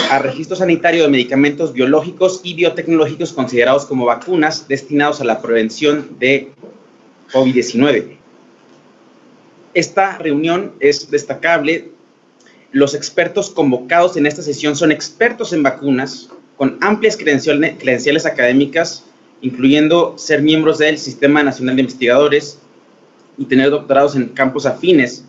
a registro sanitario de medicamentos biológicos y biotecnológicos considerados como vacunas destinados a la prevención de COVID-19. Esta reunión es destacable. Los expertos convocados en esta sesión son expertos en vacunas con amplias credenciales académicas, incluyendo ser miembros del Sistema Nacional de Investigadores y tener doctorados en campos afines.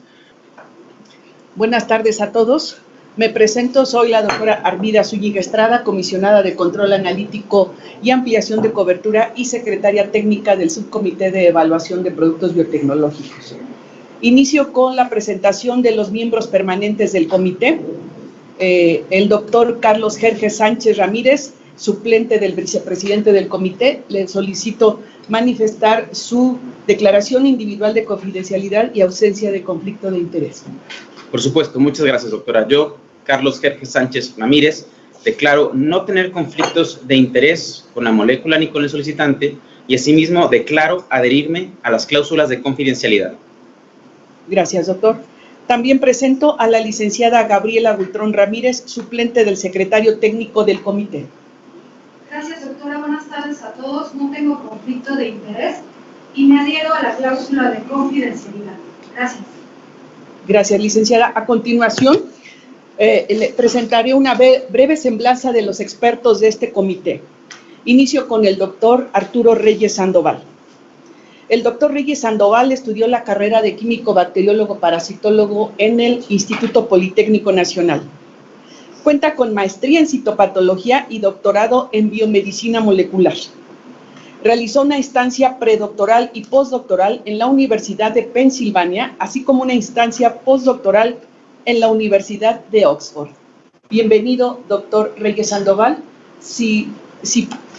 Buenas tardes a todos. Me presento, soy la doctora Armida Zúñiga Estrada, comisionada de Control Analítico y Ampliación de Cobertura y secretaria técnica del Subcomité de Evaluación de Productos Biotecnológicos. Inicio con la presentación de los miembros permanentes del comité. El doctor Carlos Jerge Sánchez Ramírez, suplente del vicepresidente del comité, le solicito manifestar su declaración individual de confidencialidad y ausencia de conflicto de interés. Por supuesto, muchas gracias, doctora. Yo, Carlos Jerge Sánchez Ramírez, declaro no tener conflictos de interés con la molécula ni con el solicitante y asimismo declaro adherirme a las cláusulas de confidencialidad. Gracias, doctor. También presento a la licenciada Gabriela Buitrón Ramírez, suplente del secretario técnico del comité. Gracias, doctora. Buenas tardes a todos. No tengo conflicto de interés y me adhiero a la cláusula de confidencialidad. Gracias. Gracias, licenciada. A continuación, le presentaré una breve semblanza de los expertos de este comité. Inicio con el doctor Arturo Reyes Sandoval. El doctor Reyes Sandoval estudió la carrera de químico bacteriólogo parasitólogo en el Instituto Politécnico Nacional. Cuenta con maestría en citopatología y doctorado en biomedicina molecular. Realizó una instancia predoctoral y postdoctoral en la Universidad de Pensilvania, así como una instancia postdoctoral en la Universidad de Oxford. Bienvenido, doctor Reyes Sandoval. Si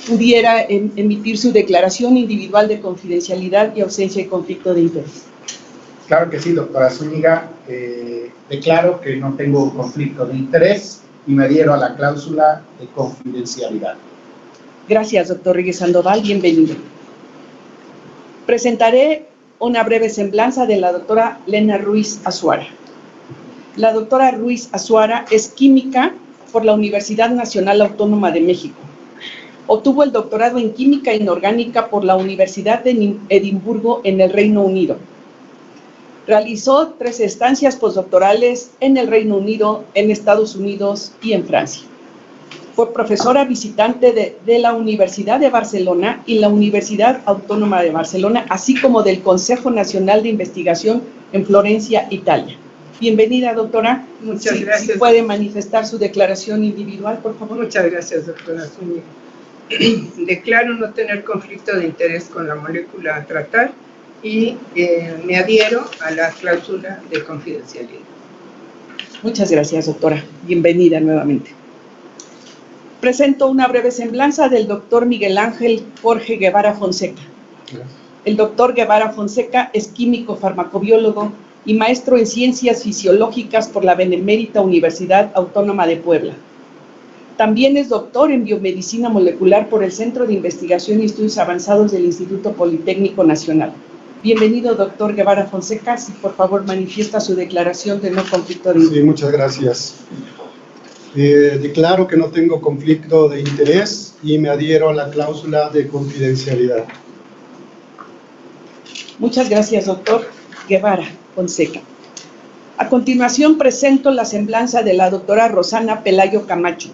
pudiera emitir su declaración individual de confidencialidad y ausencia de conflicto de interés. Claro que sí, doctora Zúñiga. Declaro que no tengo conflicto de interés y me adhiero a la cláusula de confidencialidad. Gracias, doctor Reyes Sandoval. Bienvenido. Presentaré una breve semblanza de la doctora Lena Ruiz Azuara. La doctora Ruiz Azuara es química por la Universidad Nacional Autónoma de México. Obtuvo el doctorado en química inorgánica por la Universidad de Edimburgo en el Reino Unido. Realizó 3 estancias postdoctorales en el Reino Unido, en Estados Unidos y en Francia. Fue profesora visitante de la Universidad de Barcelona y la Universidad Autónoma de Barcelona, así como del Consejo Nacional de Investigación en Florencia, Italia. Bienvenida, doctora. Muchas gracias. Si puede manifestar su declaración individual, por favor. Muchas gracias, doctora Zúñiga. Declaro no tener conflicto de interés con la molécula a tratar y me adhiero a la cláusula de confidencialidad. Muchas gracias, doctora. Bienvenida nuevamente. Presento una breve semblanza del doctor Miguel Ángel Jorge Guevara Fonseca. El doctor Guevara Fonseca es químico farmacobiólogo y maestro en ciencias fisiológicas por la Benemérita Universidad Autónoma de Puebla. También es doctor en biomedicina molecular por el Centro de Investigación y Estudios Avanzados del Instituto Politécnico Nacional. Bienvenido, doctor Guevara Fonseca. Si por favor manifiesta su declaración de no conflicto de interés. Sí, muchas gracias. Declaro que no tengo conflicto de interés y me adhiero a la cláusula de confidencialidad. Muchas gracias, doctor Guevara Fonseca. A continuación presento la semblanza de la doctora Rosana Pelayo Camacho.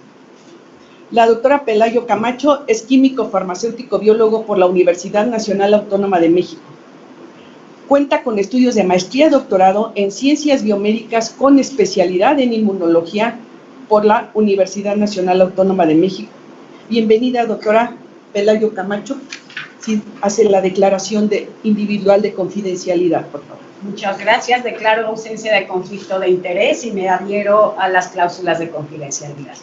La doctora Pelayo Camacho es químico farmacéutico biólogo por la Universidad Nacional Autónoma de México. Cuenta con estudios de maestría y doctorado en ciencias biomédicas con especialidad en inmunología por la Universidad Nacional Autónoma de México. Bienvenida, doctora Pelayo Camacho. Sí, hace la declaración individual de confidencialidad, por favor. Muchas gracias. Declaro ausencia de conflicto de interés y me adhiero a las cláusulas de confidencialidad.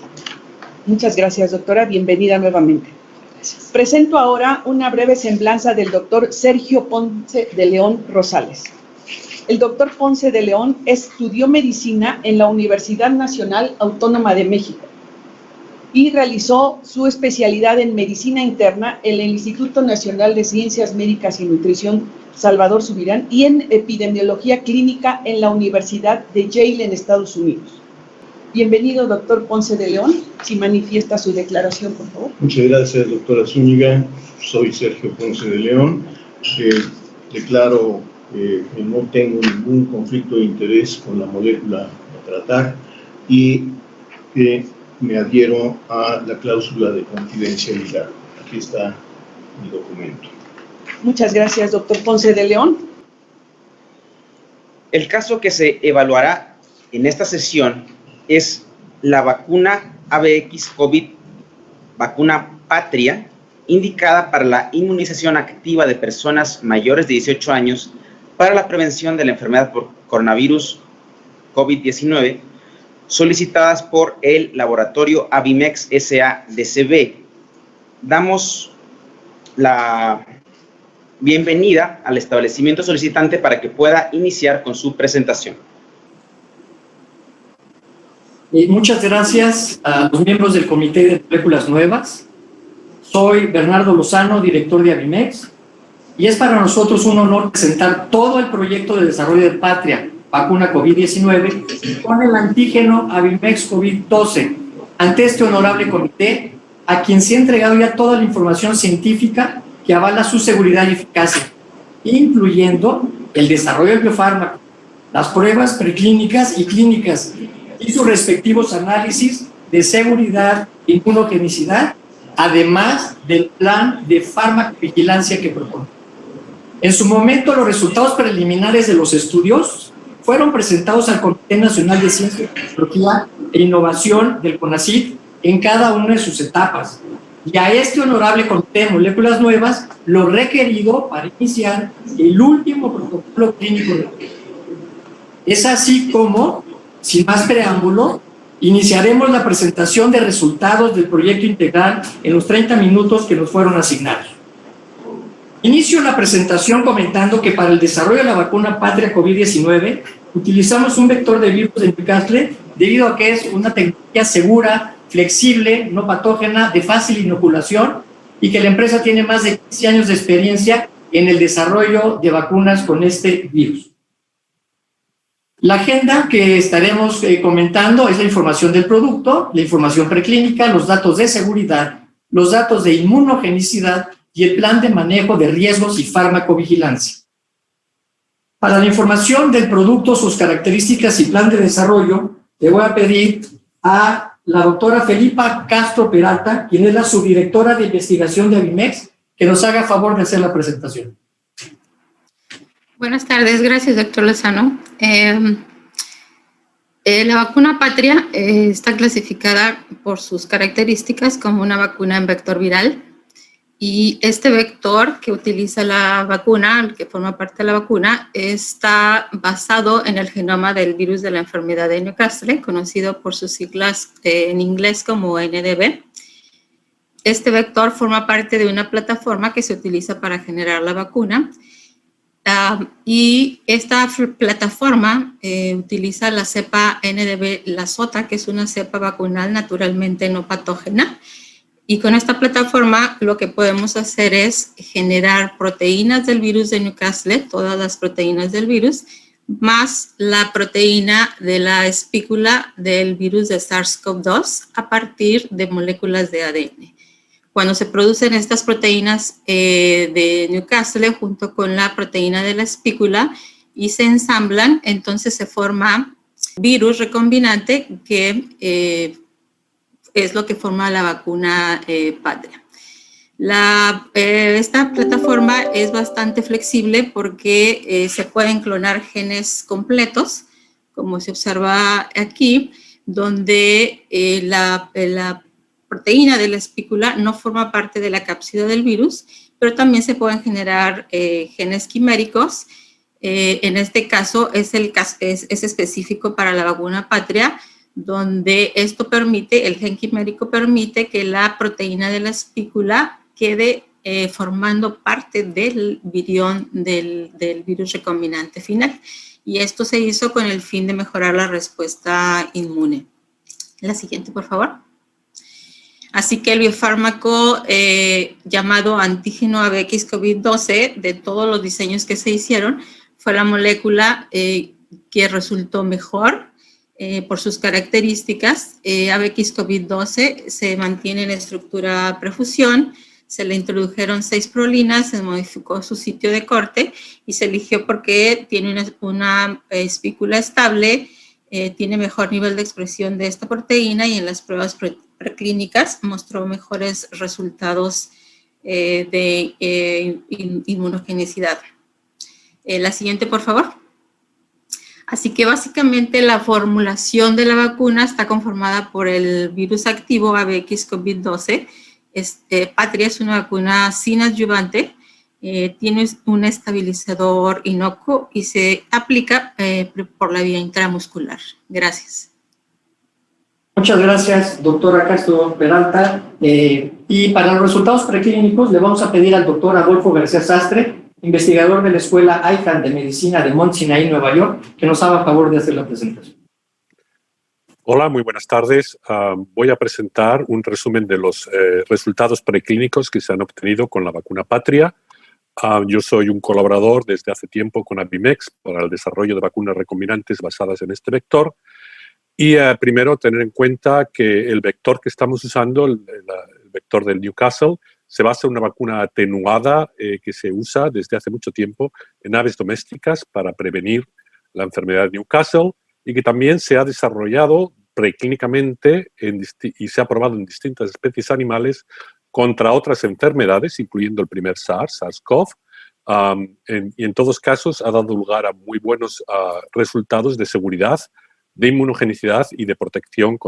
Muchas gracias, doctora. Bienvenida nuevamente. Gracias. Presento ahora una breve semblanza del doctor Sergio Ponce de León Rosales. El doctor Ponce de León estudió medicina en la Universidad Nacional Autónoma de México y realizó su especialidad en medicina interna en el Instituto Nacional de Ciencias Médicas y Nutrición Salvador Subirán y en epidemiología clínica en la Universidad de Yale en Estados Unidos. Bienvenido, doctor Ponce de León. Si manifiesta su declaración, por favor. Muchas gracias, doctora Zúñiga. Soy Sergio Ponce de León. Declaro que no tengo ningún conflicto de interés con la molécula a tratar y que me adhiero a la cláusula de confidencialidad. Aquí está mi documento. Muchas gracias, doctor Ponce de León. El caso que se evaluará en esta sesión es la vacuna ABX COVID, vacuna Patria, indicada para la inmunización activa de personas mayores de 18 años para la prevención de la enfermedad por coronavirus COVID-19, solicitadas por el laboratorio Avimex S.A.D.C.B. Damos la bienvenida al establecimiento solicitante para que pueda iniciar con su presentación. Muchas gracias a los miembros del Comité de Moléculas Nuevas. Soy Bernardo Lozano, director de Avimex, y es para nosotros un honor presentar todo el proyecto de desarrollo de Patria, vacuna COVID-19, con el antígeno Avimex COVID-12, ante este honorable comité, a quien se ha entregado ya toda la información científica que avala su seguridad y eficacia, incluyendo el desarrollo del biofármaco, las pruebas preclínicas y clínicas y sus respectivos análisis de seguridad e inmunogenicidad, además del plan de farmacovigilancia que propone. En su momento, los resultados preliminares de los estudios fueron presentados al Comité Nacional de Ciencia, Tecnología e Innovación del CONACYT en cada una de sus etapas, y a este honorable Comité de Moléculas Nuevas lo requerido para iniciar el último protocolo clínico. Es así como, sin más preámbulo, iniciaremos la presentación de resultados del proyecto integral en los 30 minutos que nos fueron asignados. Inicio la presentación comentando que para el desarrollo de la vacuna Patria COVID-19 utilizamos un vector de virus de Newcastle debido a que es una tecnología segura, flexible, no patógena, de fácil inoculación y que la empresa tiene más de 15 años de experiencia en el desarrollo de vacunas con este virus. La agenda que estaremos comentando es la información del producto, la información preclínica, los datos de seguridad, los datos de inmunogenicidad y el plan de manejo de riesgos y farmacovigilancia. Para la información del producto, sus características y plan de desarrollo, le voy a pedir a la doctora Felipa Castro Peralta, quien es la subdirectora de investigación de Avimex, que nos haga favor de hacer la presentación. Buenas tardes, gracias, doctor Lozano. La vacuna Patria está clasificada por sus características como una vacuna en vector viral, y este vector que utiliza la vacuna, el que forma parte de la vacuna, está basado en el genoma del virus de la enfermedad de Newcastle, conocido por sus siglas en inglés como NDB. Este vector forma parte de una plataforma que se utiliza para generar la vacuna, y esta plataforma utiliza la cepa NDB Lasota, que es una cepa vacunal naturalmente no patógena. Y con esta plataforma lo que podemos hacer es generar proteínas del virus de Newcastle, todas las proteínas del virus, más la proteína de la espícula del virus de SARS-CoV-2 a partir de moléculas de ADN. Cuando se producen estas proteínas de Newcastle junto con la proteína de la espícula y se ensamblan, entonces se forma virus recombinante que es lo que forma la vacuna Patria. Esta plataforma es bastante flexible porque se pueden clonar genes completos, como se observa aquí, donde la proteína de la espícula no forma parte de la cápsida del virus, pero también se pueden generar genes quiméricos. En este caso es específico para la vacuna Patria, donde esto permite, el gen quimérico permite que la proteína de la espícula quede formando parte del virión del virus recombinante final. Y esto se hizo con el fin de mejorar la respuesta inmune. La siguiente, por favor. Así que el biofármaco llamado antígeno ABX COVID-12, de todos los diseños que se hicieron, fue la molécula que resultó mejor por sus características. ABX-COVID12 se mantiene en estructura prefusión, se le introdujeron 6 prolinas, se modificó su sitio de corte y se eligió porque tiene una espícula estable, tiene mejor nivel de expresión de esta proteína y en las pruebas preclínicas mostró mejores resultados de inmunogenicidad. La siguiente, por favor. Así que básicamente la formulación de la vacuna está conformada por el virus activo ABX-COVID12. Patria es una vacuna sin adyuvante, tiene un estabilizador inocuo y se aplica por la vía intramuscular. Gracias. Muchas gracias, doctora Castro Peralta. Y para los resultados preclínicos le vamos a pedir al doctor Adolfo García Sastre, investigador de la Escuela ICANN de Medicina de Mount Sinai, Nueva York, que nos haga favor de hacer la presentación. Hola, muy buenas tardes. Voy a presentar un resumen de los resultados preclínicos que se han obtenido con la vacuna Patria. Yo soy un colaborador desde hace tiempo con Abimex para el desarrollo de vacunas recombinantes basadas en este vector. Y primero tener en cuenta que el vector que estamos usando, el vector del Newcastle, se basa en una vacuna atenuada que se usa desde hace mucho tiempo en aves domésticas para prevenir la enfermedad de Newcastle y que también se ha desarrollado preclínicamente y se ha probado en distintas especies animales contra otras enfermedades, incluyendo el primer SARS-CoV, y en todos casos ha dado lugar a muy buenos resultados de seguridad, de inmunogenicidad y de protección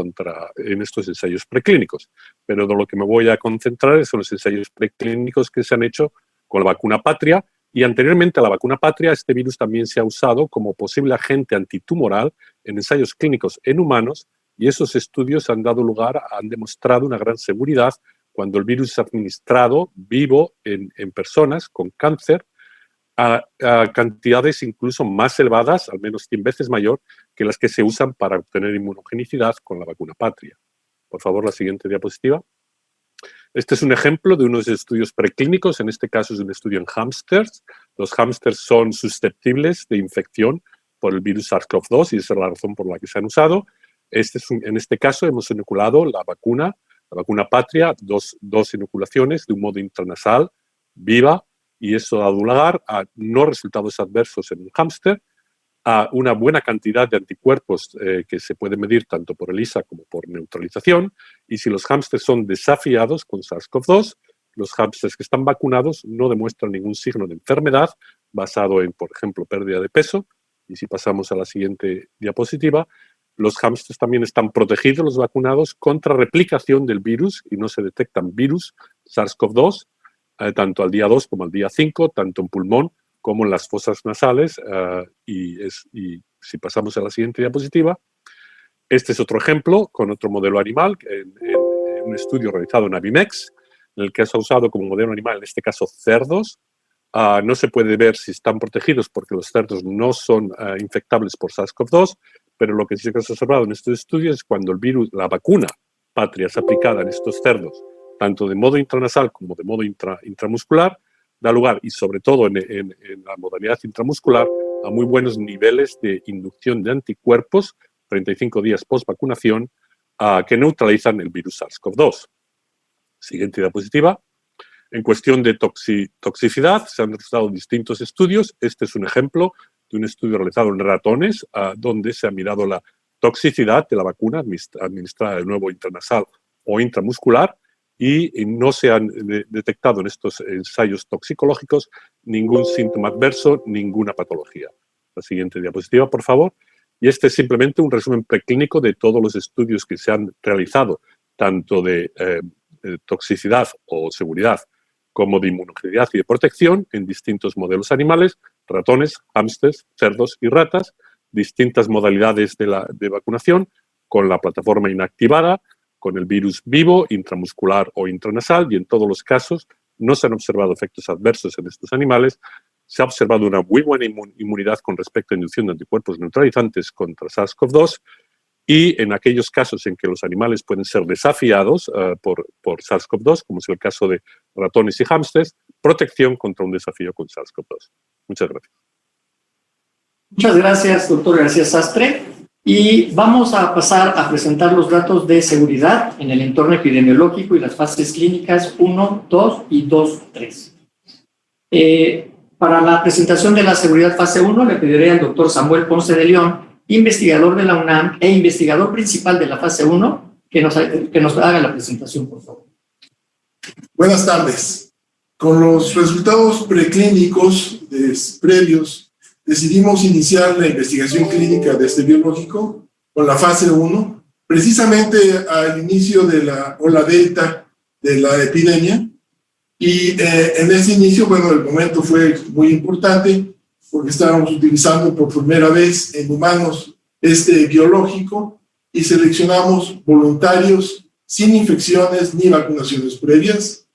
en estos ensayos preclínicos. Pero de lo que me voy a concentrar son los ensayos preclínicos que se han hecho con la vacuna Patria, y anteriormente a la vacuna Patria este virus también se ha usado como posible agente antitumoral en ensayos clínicos en humanos, y esos estudios han demostrado una gran seguridad cuando el virus es administrado vivo en personas con cáncer a cantidades incluso más elevadas, al menos 100 veces mayor, que las que se usan para obtener inmunogenicidad con la vacuna Patria. Por favor, la siguiente diapositiva. Este es un ejemplo de unos estudios preclínicos, en este caso es un estudio en hámsters. Los hámsters son susceptibles de infección por el virus SARS-CoV-2 y esa es la razón por la que se han usado. En este caso hemos inoculado la vacuna Patria, dos inoculaciones de un modo intranasal, viva, y eso ha dado lugar a no resultados adversos en un hámster, a una buena cantidad de anticuerpos que se puede medir tanto por ELISA como por neutralización, y si los hámsters son desafiados con SARS-CoV-2, los hámsters que están vacunados no demuestran ningún signo de enfermedad basado en, por ejemplo, pérdida de peso. Y si pasamos a la siguiente diapositiva, los hámsters también están protegidos, los vacunados, contra replicación del virus y no se detectan virus SARS-CoV-2 tanto al día 2 como al día 5, tanto en pulmón como en las fosas nasales. Y si pasamos a la siguiente diapositiva, este es otro ejemplo con otro modelo animal, en un estudio realizado en Abimex, en el que se ha usado como modelo animal, en este caso cerdos. No se puede ver si están protegidos porque los cerdos no son infectables por SARS-CoV-2, pero lo que sí que se ha observado en estos estudios es cuando el virus, la vacuna Patria es aplicada en estos cerdos, tanto de modo intranasal como de modo intramuscular, da lugar, y sobre todo en la modalidad intramuscular, a muy buenos niveles de inducción de anticuerpos 35 días post-vacunación que neutralizan el virus SARS-CoV-2. Siguiente diapositiva. En cuestión de toxicidad, se han realizado distintos estudios. Este es un ejemplo de un estudio realizado en ratones, donde se ha mirado la toxicidad de la vacuna administrada de nuevo intranasal o intramuscular, y no se han detectado en estos ensayos toxicológicos ningún síntoma adverso, ninguna patología. La siguiente diapositiva, por favor. Y este es simplemente un resumen preclínico de todos los estudios que se han realizado, tanto de toxicidad o seguridad como de inmunogenicidad y de protección en distintos modelos animales, ratones, hámsters, cerdos y ratas, distintas modalidades de vacunación con la plataforma inactivada, con el virus vivo, intramuscular o intranasal, y en todos los casos no se han observado efectos adversos en estos animales. Se ha observado una muy buena inmunidad con respecto a inducción de anticuerpos neutralizantes contra SARS-CoV-2, y en aquellos casos en que los animales pueden ser desafiados por SARS-CoV-2, como es el caso de ratones y hámsters, protección contra un desafío con SARS-CoV-2. Muchas gracias. Muchas gracias, doctor García Sastre. Y vamos a pasar a presentar los datos de seguridad en el entorno epidemiológico y las fases clínicas 1, 2 y 2-3. Para la presentación de la seguridad fase 1 le pediré al doctor Samuel Ponce de León, investigador de la UNAM e investigador principal de la fase 1, que nos haga la presentación, por favor. Buenas tardes. Con los resultados preclínicos previos, decidimos iniciar la investigación clínica de este biológico con la fase 1, precisamente al inicio de la ola delta de la epidemia. Y en ese inicio, bueno, el momento fue muy importante porque estábamos utilizando por primera vez en humanos este biológico y seleccionamos voluntarios sin infecciones ni vacunaciones previas.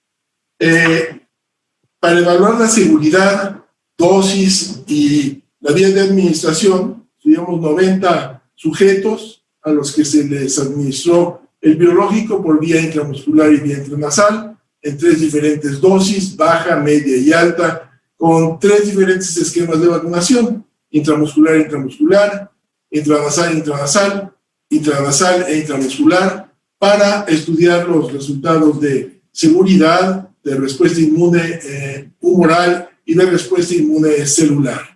Para evaluar la seguridad, dosis y la vía de administración, tuvimos 90 sujetos a los que se les administró el biológico por vía intramuscular y vía intranasal, en 3 diferentes dosis, baja, media y alta, con 3 diferentes esquemas de vacunación: intramuscular, intranasal, intranasal e intramuscular, para estudiar los resultados de seguridad, de respuesta inmune humoral y de respuesta inmune celular.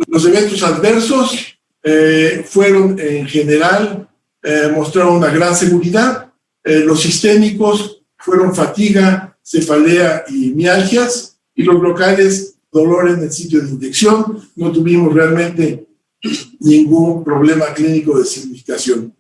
Los eventos adversos fueron en general, mostraron una gran seguridad. Los sistémicos fueron fatiga, cefalea y mialgias, y los locales, dolor en el sitio de inyección. No tuvimos realmente ningún problema clínico de significación.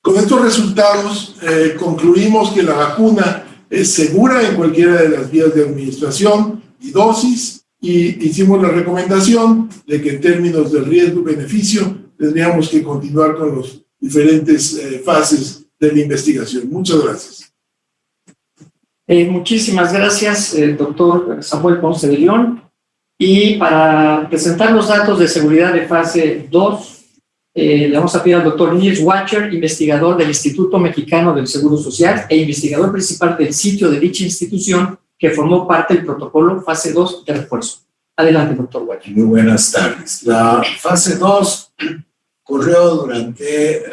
Con estos resultados concluimos que la vacuna es segura en cualquiera de las vías de administración y dosis, y hicimos la recomendación de que en términos de riesgo-beneficio tendríamos que continuar con las diferentes fases de la investigación. Muchas gracias. Muchísimas gracias, doctor Samuel Ponce de León. Y para presentar los datos de seguridad de fase 2, le vamos a pedir al doctor Niels Wacher, investigador del Instituto Mexicano del Seguro Social e investigador principal del sitio de dicha institución, que formó parte del protocolo fase 2 de refuerzo. Adelante, doctor Wacher. Muy buenas tardes. La fase 2 corrió durante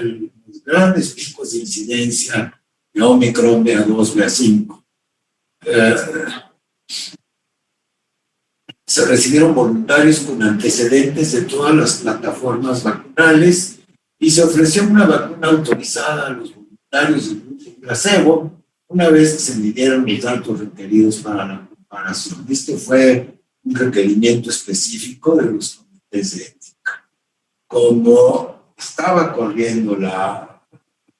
los grandes picos de incidencia de Omicron, BA2, BA5. Se recibieron voluntarios con antecedentes de todas las plataformas vacunales y se ofreció una vacuna autorizada a los voluntarios del grupo placebo una vez que se midieron los datos requeridos para la comparación. Este fue un requerimiento específico de los comités de ética. Como estaba corriendo la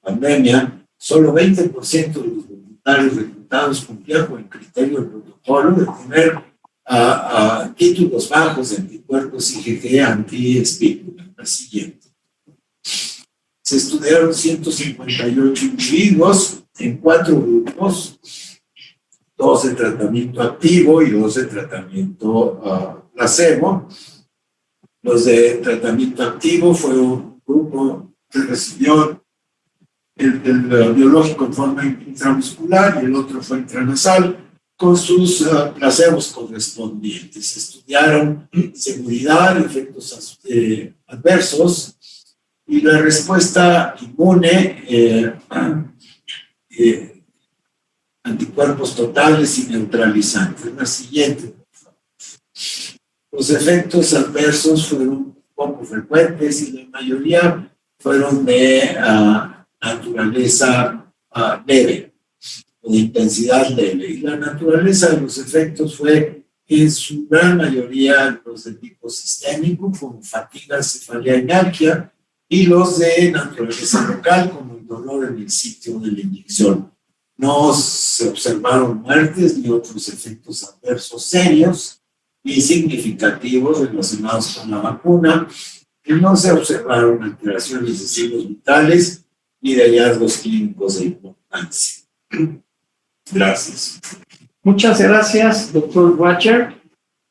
pandemia, solo 20% de los voluntarios reclutados cumplían con el criterio del protocolo de tener títulos bajos de anticuerpos IgG anti-espícula. La siguiente. Se estudiaron 158 individuos en 4 grupos, 2 de tratamiento activo y 2 de tratamiento placebo. Los de tratamiento activo fue un grupo que recibió el biológico en forma intramuscular y el otro fue intranasal, con sus placebos correspondientes. Estudiaron seguridad, efectos adversos y la respuesta inmune, anticuerpos totales y neutralizantes. La siguiente, por favor. Los efectos adversos fueron poco frecuentes y la mayoría fueron de naturaleza leve, de intensidad leve. Y la naturaleza de los efectos fue en su gran mayoría los de tipo sistémico, como fatiga, cefalea y mialgia, y los de naturaleza local, como el dolor en el sitio de la inyección. No se observaron muertes ni otros efectos adversos serios ni significativos relacionados con la vacuna, y no se observaron alteraciones de signos vitales ni de hallazgos clínicos de importancia. Gracias. Muchas gracias, doctor Wacher.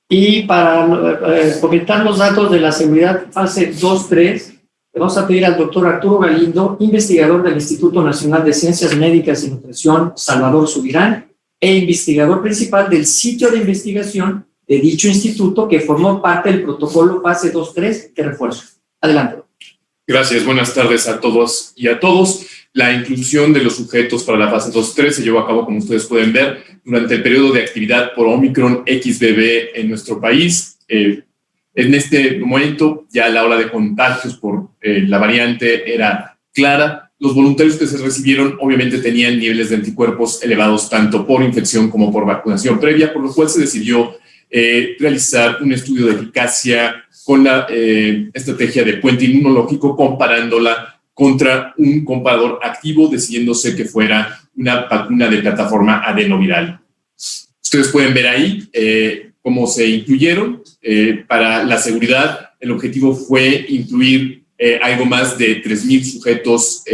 Y para comentar los datos de la seguridad fase 2-3, le vamos a pedir al doctor Arturo Galindo, investigador del Instituto Nacional de Ciencias Médicas y Nutrición Salvador Subirán e investigador principal del sitio de investigación de dicho instituto que formó parte del protocolo fase 2-3 de refuerzo. Adelante. Gracias, buenas tardes a todos y a todos. La inclusión de los sujetos para la fase 2-3 se llevó a cabo, como ustedes pueden ver, durante el periodo de actividad por Omicron XBB en nuestro país. En este momento ya la ola de contagios por la variante era clara. Los voluntarios que se recibieron obviamente tenían niveles de anticuerpos elevados tanto por infección como por vacunación previa, por lo cual se decidió realizar un estudio de eficacia con la estrategia de puente inmunológico, comparándola contra un comparador activo, decidiéndose que fuera una vacuna de plataforma adenoviral. Ustedes pueden ver ahí cómo se incluyeron. Para la seguridad, el objetivo fue incluir algo más de 3,000 sujetos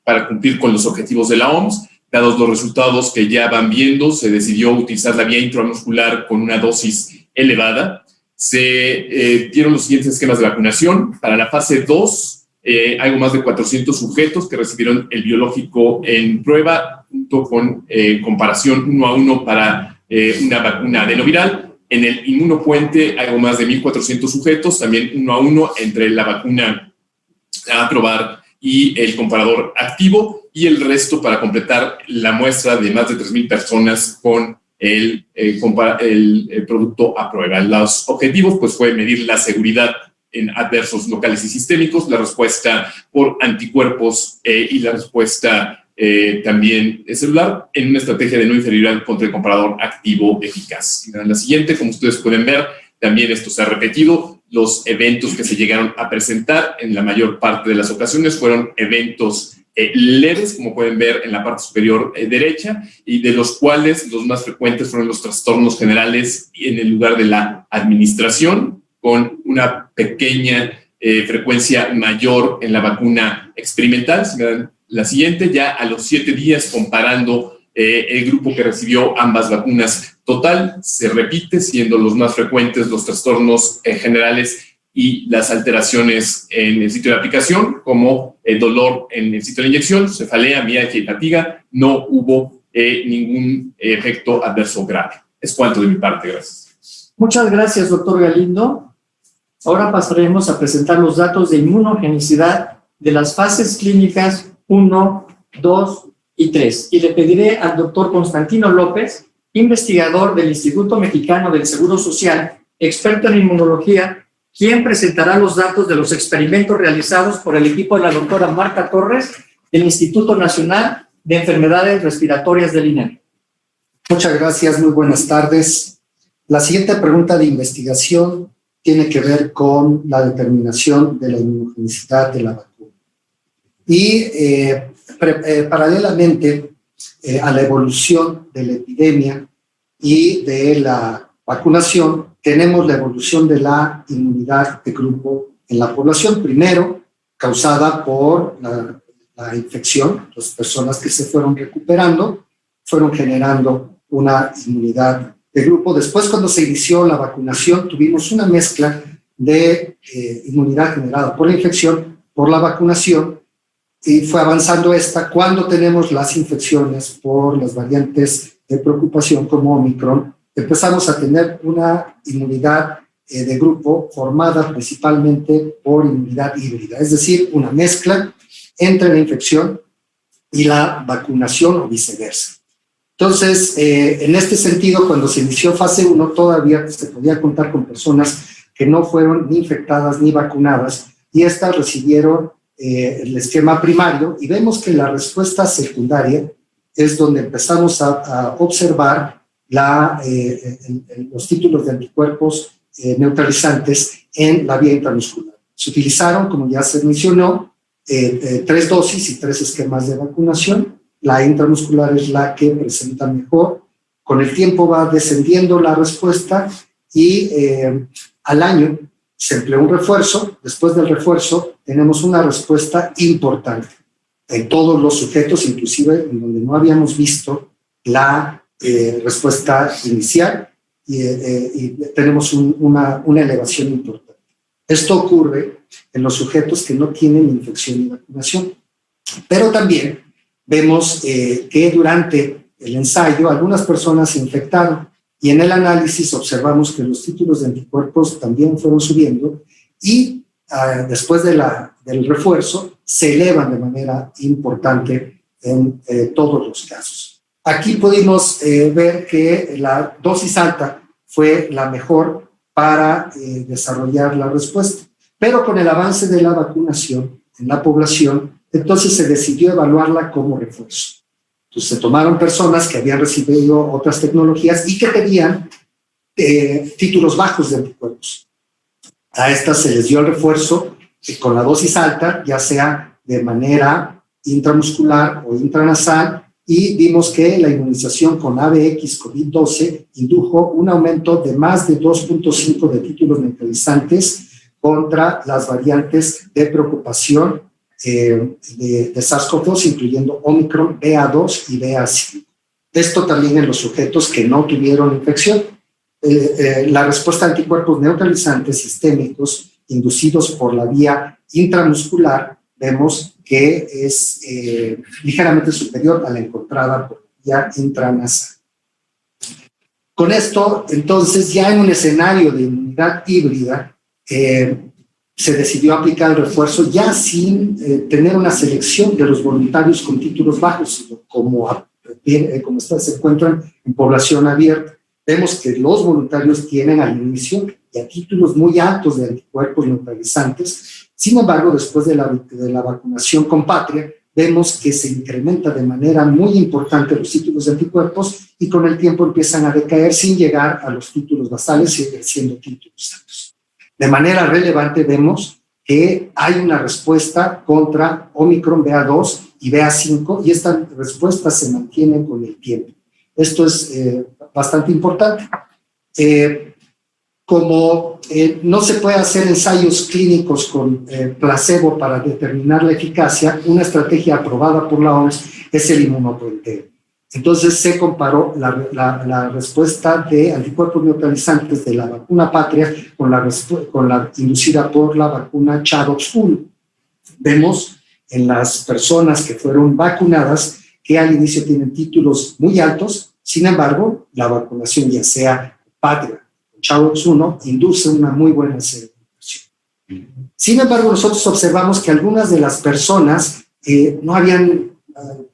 para cumplir con los objetivos de la OMS. Dados los resultados que ya van viendo, se decidió utilizar la vía intramuscular con una dosis elevada. Se dieron los siguientes esquemas de vacunación. Para la fase 2, algo más de 400 sujetos que recibieron el biológico en prueba, junto con comparación 1 a 1 para una vacuna adenoviral. En el inmunopuente, algo más de 1,400 sujetos, también 1 a 1 entre la vacuna a probar y el comparador activo, y el resto para completar la muestra de más de 3,000 personas con el producto a prueba. Los objetivos pues, fue medir la seguridad en adversos locales y sistémicos, la respuesta por anticuerpos y la respuesta también celular en una estrategia de no inferioridad contra el comparador activo eficaz. En la siguiente, como ustedes pueden ver, también esto se ha repetido. Los eventos que se llegaron a presentar en la mayor parte de las ocasiones fueron eventos leves, como pueden ver en la parte superior derecha, y de los cuales los más frecuentes fueron los trastornos generales en el lugar de la administración, con una pequeña frecuencia mayor en la vacuna experimental. Si me dan la siguiente, ya a los 7 días, comparando el grupo que recibió ambas vacunas total, se repite, siendo los más frecuentes los trastornos generales y las alteraciones en el sitio de aplicación, como el dolor en el sitio de inyección, cefalea, mialgia y fatiga. No hubo ningún efecto adverso grave. Es cuanto de mi parte, gracias. Muchas gracias, doctor Galindo. Ahora pasaremos a presentar los datos de inmunogenicidad de las fases clínicas 1, 2 y 3. Y le pediré al doctor Constantino López, investigador del Instituto Mexicano del Seguro Social, experto en inmunología, quien presentará los datos de los experimentos realizados por el equipo de la doctora Marta Torres del Instituto Nacional de Enfermedades Respiratorias del INEM. Muchas gracias, muy buenas tardes. La siguiente pregunta de investigación tiene que ver con la determinación de la inmunogenicidad de la vacuna. Y paralelamente a la evolución de la epidemia y de la vacunación, tenemos la evolución de la inmunidad de grupo en la población, primero causada por la infección. Las personas que se fueron recuperando fueron generando una inmunidad de grupo. Después, cuando se inició la vacunación, tuvimos una mezcla de inmunidad generada por la infección, por la vacunación, y fue avanzando esta cuando tenemos las infecciones por las variantes de preocupación como Omicron. Empezamos a tener una inmunidad de grupo formada principalmente por inmunidad híbrida, es decir, una mezcla entre la infección y la vacunación o viceversa. Entonces, en este sentido, cuando se inició fase 1, todavía se podía contar con personas que no fueron ni infectadas ni vacunadas, y estas recibieron el esquema primario, y vemos que la respuesta secundaria es donde empezamos a observar los títulos de anticuerpos neutralizantes en la vía intramuscular. Se utilizaron, como ya se mencionó, 3 dosis y 3 esquemas de vacunación. La intramuscular es la que presenta mejor. Con el tiempo va descendiendo la respuesta y al año se empleó un refuerzo. Después del refuerzo tenemos una respuesta importante en todos los sujetos, inclusive en donde no habíamos visto la respuesta inicial, y tenemos una elevación importante. Esto ocurre en los sujetos que no tienen infección y vacunación, pero también vemos que durante el ensayo algunas personas se infectaron y en el análisis observamos que los títulos de anticuerpos también fueron subiendo y después del refuerzo se elevan de manera importante en todos los casos. Aquí pudimos ver que la dosis alta fue la mejor para desarrollar la respuesta, pero con el avance de la vacunación en la población, entonces se decidió evaluarla como refuerzo. Entonces se tomaron personas que habían recibido otras tecnologías y que tenían títulos bajos de anticuerpos. A estas se les dio el refuerzo con la dosis alta, ya sea de manera intramuscular o intranasal, y vimos que la inmunización con ABX COVID-12 indujo un aumento de más de 2.5 de títulos neutralizantes contra las variantes de preocupación de SARS-CoV-2, incluyendo Omicron, BA2 y BA5. Esto también en los sujetos que no tuvieron infección. La respuesta a anticuerpos neutralizantes sistémicos inducidos por la vía intramuscular vemos que es ligeramente superior a la encontrada por vía intranasal. Con esto, entonces, ya en un escenario de inmunidad híbrida, se decidió aplicar el refuerzo ya sin tener una selección de los voluntarios con títulos bajos, como se encuentran en población abierta. Vemos que los voluntarios tienen al inicio ya títulos muy altos de anticuerpos neutralizantes. Sin embargo, después de la vacunación con Patria, vemos que se incrementa de manera muy importante los títulos de anticuerpos y con el tiempo empiezan a decaer sin llegar a los títulos basales, siendo títulos altos. De manera relevante vemos que hay una respuesta contra Omicron, BA2 y BA5 y esta respuesta se mantiene con el tiempo. Esto es bastante importante. Como no se puede hacer ensayos clínicos con placebo para determinar la eficacia, una estrategia aprobada por la OMS es el inmunopuenteo. Entonces se comparó la respuesta de anticuerpos neutralizantes de la vacuna Patria con la inducida por la vacuna ChAdOx1. Vemos en las personas que fueron vacunadas que al inicio tienen títulos muy altos, sin embargo, la vacunación ya sea Patria o ChAdOx1 induce una muy buena seroconversión. Sin embargo, nosotros observamos que algunas de las personas no habían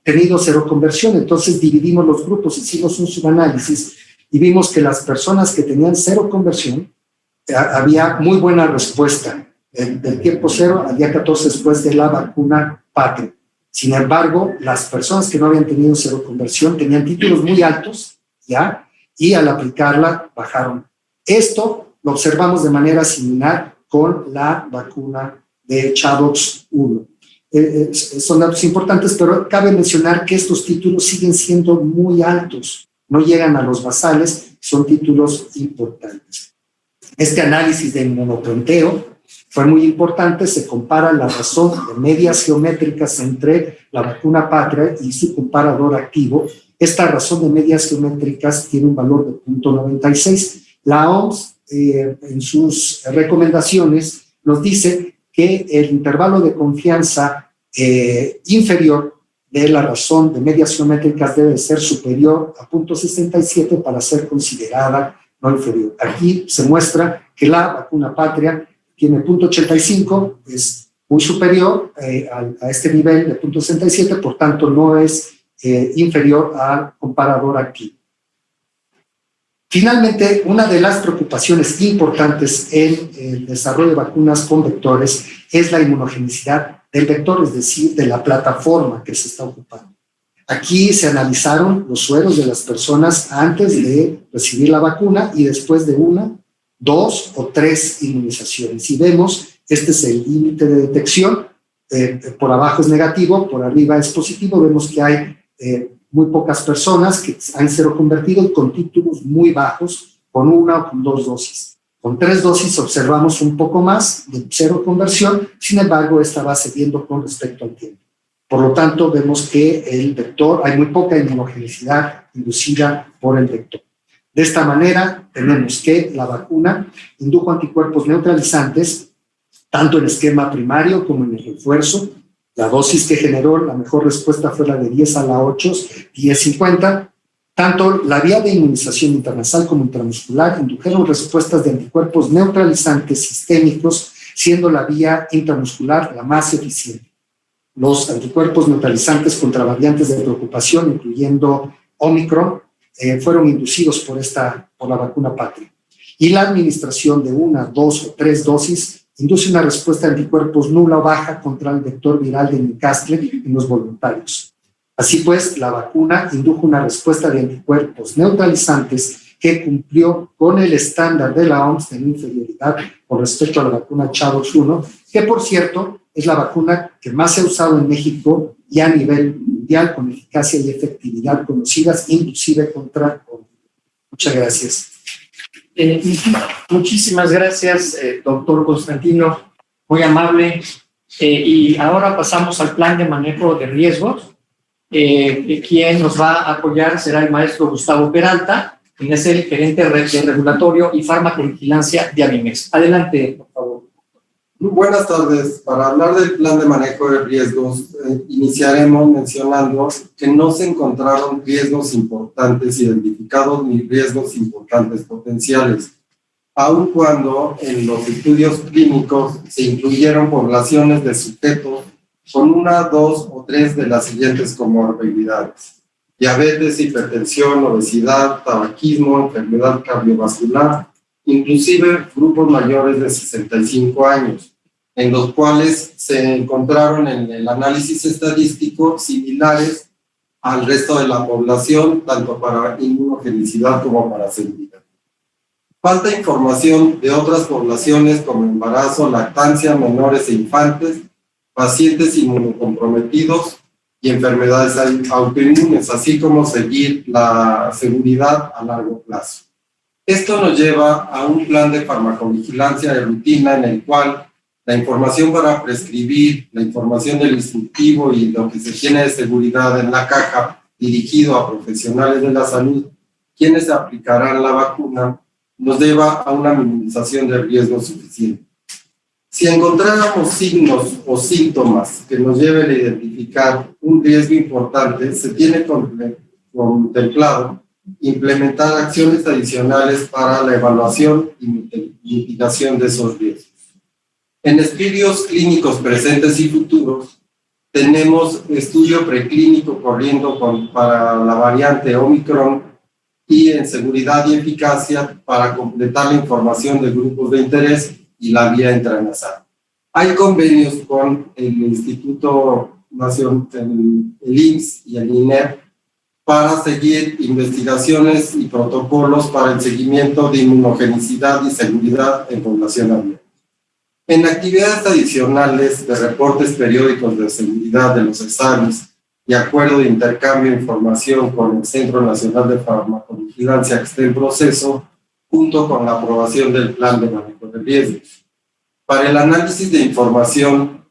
tenido seroconversión, entonces dividimos los grupos, hicimos un subanálisis y vimos que las personas que tenían seroconversión había muy buena respuesta del tiempo cero al día 14 después de la vacuna Patria. Sin embargo, las personas que no habían tenido seroconversión tenían títulos muy altos, ¿ya? Y al aplicarla bajaron. Esto lo observamos de manera similar con la vacuna de ChAdOx1. Son datos importantes, pero cabe mencionar que estos títulos siguen siendo muy altos, no llegan a los basales, son títulos importantes. Este análisis de inmunopuenteo fue muy importante, se compara la razón de medias geométricas entre la vacuna Patria y su comparador activo. Esta razón de medias geométricas tiene un valor de 0.96. La OMS, en sus recomendaciones, nos dice que el intervalo de confianza inferior de la razón de medias geométricas debe ser superior a 0.67 para ser considerada no inferior. Aquí se muestra que la vacuna Patria tiene 0.85, es muy superior a este nivel de 0.67, por tanto no es inferior al comparador activo. Finalmente, una de las preocupaciones importantes en el desarrollo de vacunas con vectores es la inmunogenicidad del vector, es decir, de la plataforma que se está ocupando. Aquí se analizaron los sueros de las personas antes de recibir la vacuna y después de 1, 2 o 3 inmunizaciones. Y vemos, este es el límite de detección, por abajo es negativo, por arriba es positivo. Vemos que hay muy pocas personas que han seroconvertido con títulos muy bajos, con 1 o con 2 dosis. Con 3 dosis observamos un poco más de seroconversión, sin embargo, esta va cediendo con respecto al tiempo. Por lo tanto, vemos que el vector, hay muy poca inmunogenicidad inducida por el vector. De esta manera, tenemos que la vacuna indujo anticuerpos neutralizantes, tanto en esquema primario como en el refuerzo. La dosis que generó la mejor respuesta fue la de 10 a la 8, 10-50. Tanto la vía de inmunización intranasal como intramuscular indujeron respuestas de anticuerpos neutralizantes sistémicos, siendo la vía intramuscular la más eficiente. Los anticuerpos neutralizantes contra variantes de preocupación, incluyendo Omicron, fueron inducidos por la vacuna Patria. Y la administración de 1, 2 o 3 dosis induce una respuesta de anticuerpos nula o baja contra el vector viral de Newcastle en los voluntarios. Así pues, la vacuna indujo una respuesta de anticuerpos neutralizantes que cumplió con el estándar de la OMS de inferioridad con respecto a la vacuna Chavos 1, que por cierto es la vacuna que más se ha usado en México y a nivel mundial, con eficacia y efectividad conocidas, inclusive contra COVID. Muchas gracias. Muchísimas gracias, doctor Constantino, muy amable. Y ahora pasamos al plan de manejo de riesgos. Quien nos va a apoyar será el maestro Gustavo Peralta, quien es el gerente de regulatorio y farmacovigilancia de Abimex. Adelante, por favor. Muy buenas tardes. Para hablar del plan de manejo de riesgos, iniciaremos mencionando que no se encontraron riesgos importantes identificados ni riesgos importantes potenciales, aun cuando en los estudios clínicos se incluyeron poblaciones de sujetos con 1, 2 o 3 de las siguientes comorbilidades: diabetes, hipertensión, obesidad, tabaquismo, enfermedad cardiovascular, inclusive grupos mayores de 65 años, en los cuales se encontraron en el análisis estadístico similares al resto de la población, tanto para inmunogenicidad como para seguridad. Falta información de otras poblaciones como embarazo, lactancia, menores e infantes, pacientes inmunocomprometidos y enfermedades autoinmunes, así como seguir la seguridad a largo plazo. Esto nos lleva a un plan de farmacovigilancia de rutina en el cual la información para prescribir, la información del instructivo y lo que se tiene de seguridad en la caja dirigido a profesionales de la salud, quienes aplicarán la vacuna, nos lleva a una minimización de riesgo suficiente. Si encontráramos signos o síntomas que nos lleven a identificar un riesgo importante, se tiene contemplado implementar acciones adicionales para la evaluación y mitigación de esos riesgos. En estudios clínicos presentes y futuros, tenemos estudio preclínico corriendo para la variante Omicron y en seguridad y eficacia para completar la información de grupos de interés y la vía intranasal. Hay convenios con el Instituto Nacional, el IMSS y el INEP para seguir investigaciones y protocolos para el seguimiento de inmunogenicidad y seguridad en población abierta. En actividades adicionales de reportes periódicos de seguridad de los exámenes y acuerdo de intercambio de información con el Centro Nacional de Farmacovigilancia que está en proceso, junto con la aprobación del plan de manejo de riesgos. Para el análisis de información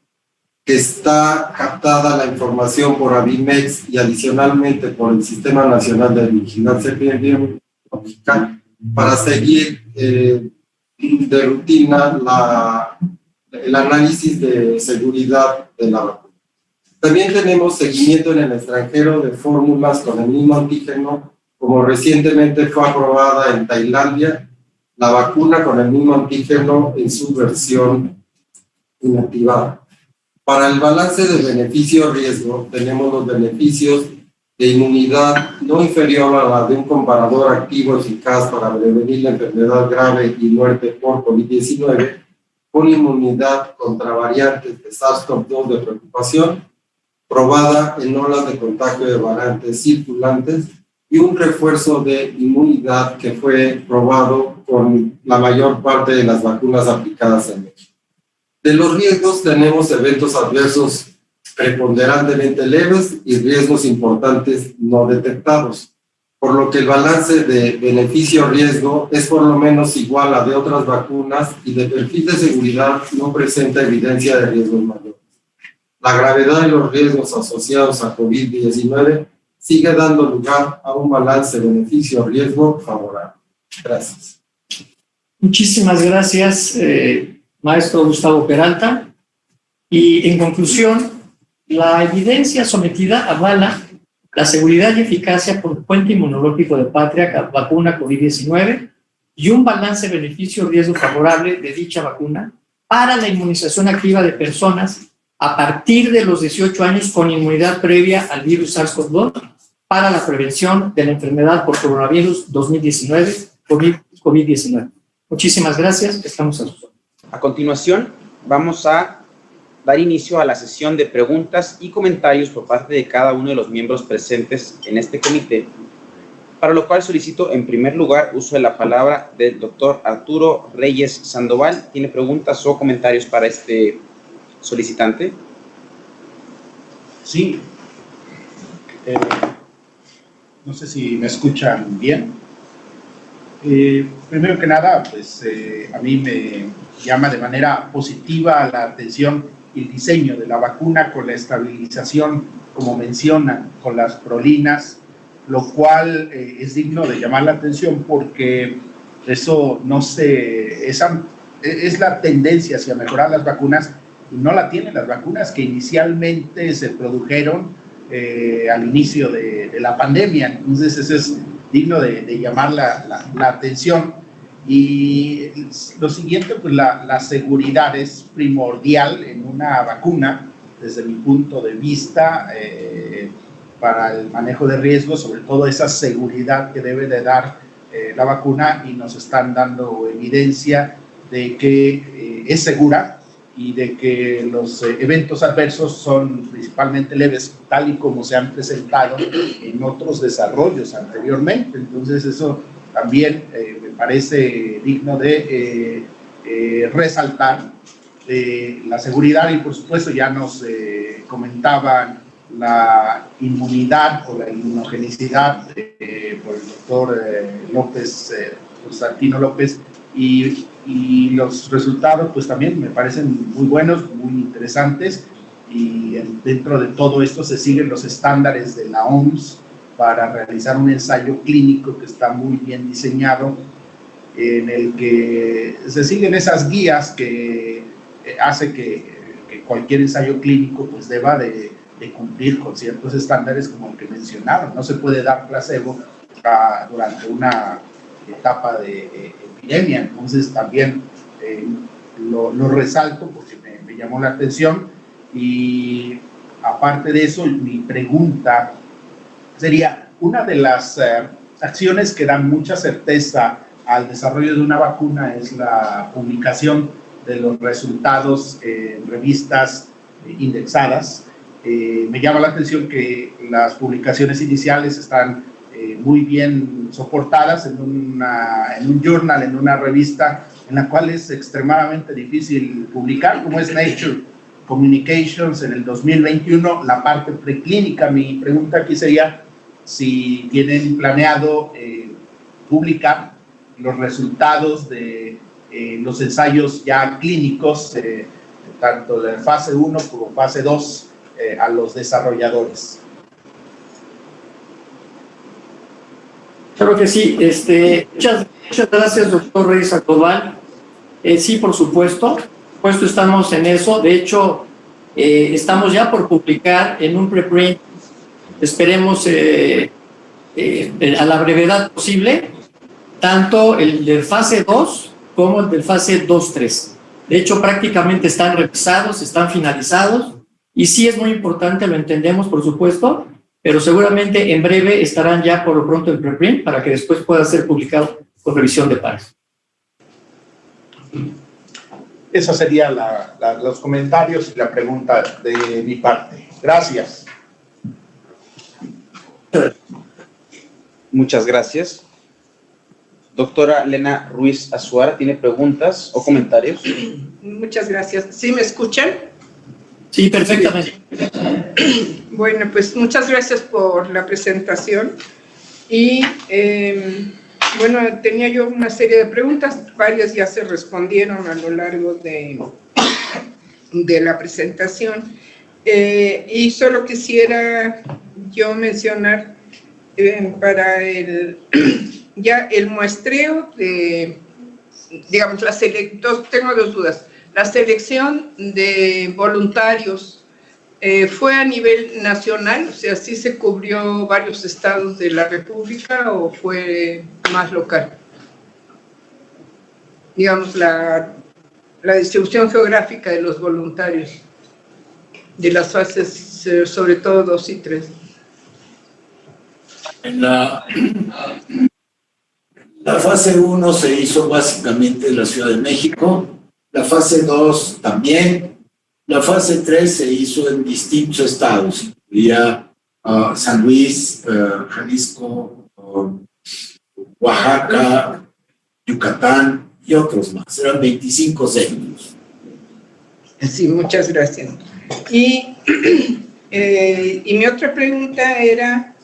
que está captada la información por Abimex y adicionalmente por el Sistema Nacional de Vigilancia Epidemiológica, para seguir de rutina el análisis de seguridad de la vacuna. También tenemos seguimiento en el extranjero de fórmulas con el mismo antígeno, como recientemente fue aprobada en Tailandia, la vacuna con el mismo antígeno en su versión inactivada. Para el balance de beneficio-riesgo, tenemos los beneficios de inmunidad no inferior a la de un comparador activo eficaz para prevenir la enfermedad grave y muerte por COVID-19, con inmunidad contra variantes de SARS-CoV-2 de preocupación, probada en olas de contagio de variantes circulantes, y un refuerzo de inmunidad que fue probado con la mayor parte de las vacunas aplicadas en México. De los riesgos tenemos eventos adversos preponderantemente leves y riesgos importantes no detectados, por lo que el balance de beneficio-riesgo es por lo menos igual a de otras vacunas y de perfil de seguridad no presenta evidencia de riesgos mayores. La gravedad de los riesgos asociados a COVID-19 sigue dando lugar a un balance beneficio-riesgo favorable. Gracias. Muchísimas gracias, maestro Gustavo Peralta. Y en conclusión, la evidencia sometida avala la seguridad y eficacia por puente inmunológico de Patria, vacuna COVID-19, y un balance beneficio-riesgo favorable de dicha vacuna para la inmunización activa de personas a partir de los 18 años con inmunidad previa al virus SARS-CoV-2 para la prevención de la enfermedad por coronavirus 2019, COVID-19. Muchísimas gracias, estamos a sus órdenes. A continuación, vamos a dar inicio a la sesión de preguntas y comentarios por parte de cada uno de los miembros presentes en este comité, para lo cual solicito en primer lugar uso de la palabra del doctor Arturo Reyes Sandoval. ¿Tiene preguntas o comentarios para este solicitante? Sí. No sé si me escuchan bien. Primero que nada, pues a mí me llama de manera positiva la atención el diseño de la vacuna con la estabilización, como mencionan, con las prolinas, lo cual es digno de llamar la atención porque eso no se... es la tendencia hacia mejorar las vacunas y no la tienen las vacunas que inicialmente se produjeron al inicio de la pandemia. Entonces eso es digno de llamar la atención. Y lo siguiente, pues la seguridad es primordial en una vacuna, desde mi punto de vista, para el manejo de riesgos, sobre todo esa seguridad que debe de dar la vacuna, y nos están dando evidencia de que es segura y de que los eventos adversos son principalmente leves, tal y como se han presentado en otros desarrollos anteriormente. Entonces eso también me parece digno de resaltar la seguridad, y por supuesto ya nos comentaban la inmunidad o la inmunogenicidad por el doctor López, Constantino López, y los resultados pues también me parecen muy buenos, muy interesantes, y dentro de todo esto se siguen los estándares de la OMS para realizar un ensayo clínico que está muy bien diseñado, en el que se siguen esas guías que hace que cualquier ensayo clínico pues deba de cumplir con ciertos estándares como el que mencionaron. No se puede dar placebo durante una etapa de epidemia. Entonces también lo resalto porque me llamó la atención. Y aparte de eso, mi pregunta sería, una de las acciones que dan mucha certeza al desarrollo de una vacuna es la publicación de los resultados en revistas indexadas. Me llama la atención que las publicaciones iniciales están muy bien soportadas en un journal, en una revista en la cual es extremadamente difícil publicar, como es Nature Communications en el 2021, la parte preclínica. Mi pregunta aquí sería si tienen planeado publicar los resultados de los ensayos ya clínicos, tanto de fase 1 como fase 2, a los desarrolladores. Claro que sí. Muchas gracias, doctor Reyes Sandoval. Sí, por supuesto. Estamos en eso. De hecho, estamos ya por publicar en un preprint, esperemos a la brevedad posible, tanto el de fase 2 como el del fase 2-3. De hecho, prácticamente están revisados, están finalizados, y sí es muy importante, lo entendemos, por supuesto, pero seguramente en breve estarán ya por lo pronto en preprint para que después pueda ser publicado con revisión de pares. Esos serían los comentarios y la pregunta de mi parte. Gracias. Muchas gracias. Doctora Lena Ruiz Azuara, ¿tiene preguntas o comentarios? Muchas gracias. ¿Sí me escuchan? Sí, perfectamente. Bueno, pues muchas gracias por la presentación. Y bueno, tenía yo una serie de preguntas, varias ya se respondieron a lo largo de la presentación. Y solo quisiera yo mencionar para ya el muestreo de, digamos, tengo dos dudas. La selección de voluntarios ¿Fue a nivel nacional? O sea, ¿sí se cubrió varios estados de la República o fue más local? Digamos, la distribución geográfica de los voluntarios, de las fases, sobre todo 2 y 3. En la fase 1 se hizo básicamente en la Ciudad de México, la fase 2 también. La fase 3 se hizo en distintos estados, incluía San Luis, Jalisco, Oaxaca, Yucatán y otros más. Eran 25 centros. Sí, muchas gracias. Y mi otra pregunta era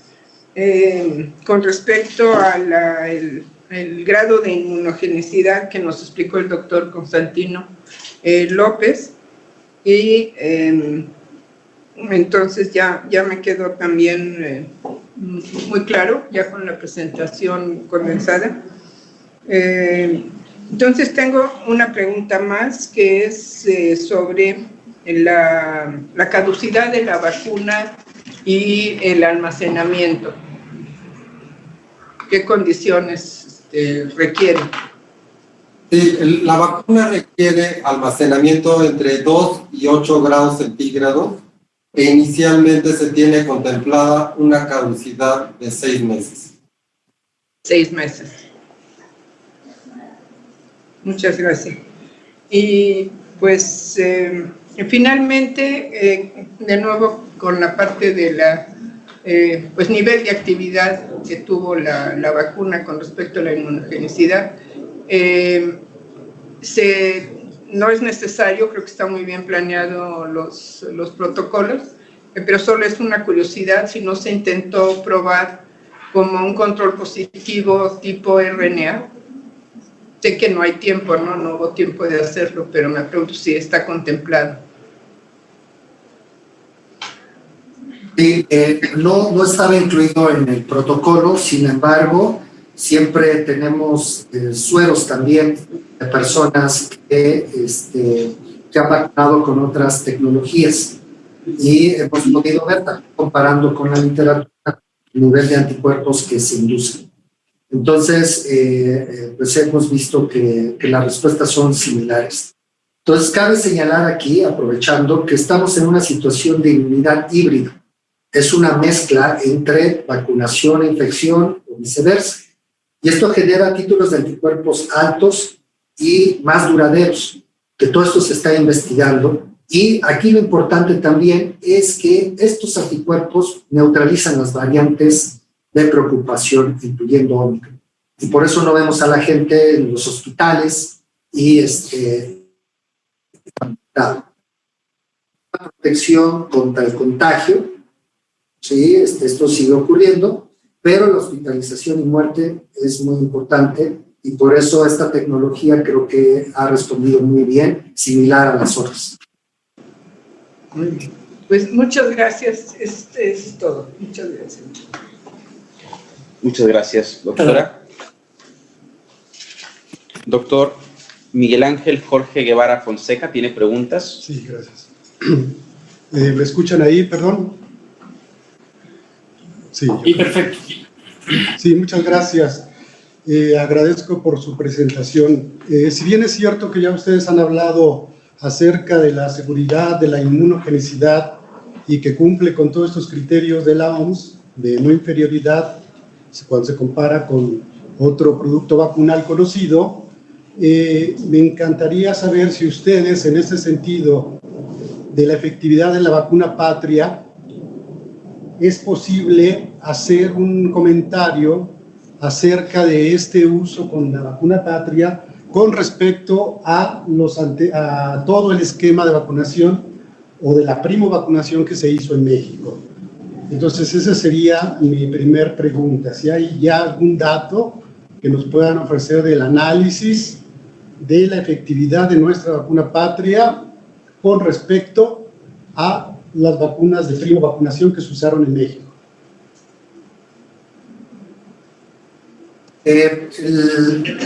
con respecto al grado de inmunogenicidad que nos explicó el doctor Constantino López. Y entonces ya me quedó también muy claro, ya con la presentación condensada. Entonces tengo una pregunta más que es sobre la caducidad de la vacuna y el almacenamiento. ¿Qué condiciones requieren? Sí, la vacuna requiere almacenamiento entre 2 y 8 grados centígrados e inicialmente se tiene contemplada una caducidad de 6 meses. 6 meses. Muchas gracias. Y pues finalmente, de nuevo con la parte de la pues nivel de actividad que tuvo la vacuna con respecto a la inmunogenicidad, no es necesario, creo que está muy bien planeado los protocolos, pero solo es una curiosidad si no se intentó probar como un control positivo tipo RNA. Sé que no hay tiempo, no hubo tiempo de hacerlo, pero me pregunto si está contemplado. Sí, no estaba incluido en el protocolo, sin embargo, siempre tenemos sueros también de personas que han vacunado con otras tecnologías y hemos podido ver, comparando con la literatura, el nivel de anticuerpos que se inducen. Entonces, pues hemos visto que las respuestas son similares. Entonces, cabe señalar aquí, aprovechando, que estamos en una situación de inmunidad híbrida. Es una mezcla entre vacunación e infección o viceversa. Y esto genera títulos de anticuerpos altos y más duraderos, que todo esto se está investigando. Y aquí lo importante también es que estos anticuerpos neutralizan las variantes de preocupación, incluyendo Omicron. Y por eso no vemos a la gente en los hospitales y protección contra el contagio. Sí, esto sigue ocurriendo, pero la hospitalización y muerte es muy importante y por eso esta tecnología creo que ha respondido muy bien, similar a las otras. Muy bien. Pues muchas gracias, es todo. Muchas gracias. Muchas gracias, doctora. Doctor Miguel Ángel Jorge Guevara Fonseca, ¿tiene preguntas? Sí, gracias. ¿Me escuchan ahí, perdón? Sí. Sí, perfecto. Sí, muchas gracias. Agradezco por su presentación. Si bien es cierto que ya ustedes han hablado acerca de la seguridad, de la inmunogenicidad y que cumple con todos estos criterios de la OMS de no inferioridad cuando se compara con otro producto vacunal conocido, me encantaría saber si ustedes en ese sentido de la efectividad de la vacuna Patria es posible hacer un comentario acerca de este uso con la vacuna Patria con respecto a todo el esquema de vacunación o de la primo vacunación que se hizo en México. Entonces, esa sería mi primer pregunta. Si hay ya algún dato que nos puedan ofrecer del análisis de la efectividad de nuestra vacuna Patria con respecto a las vacunas de primo vacunación que se usaron en México.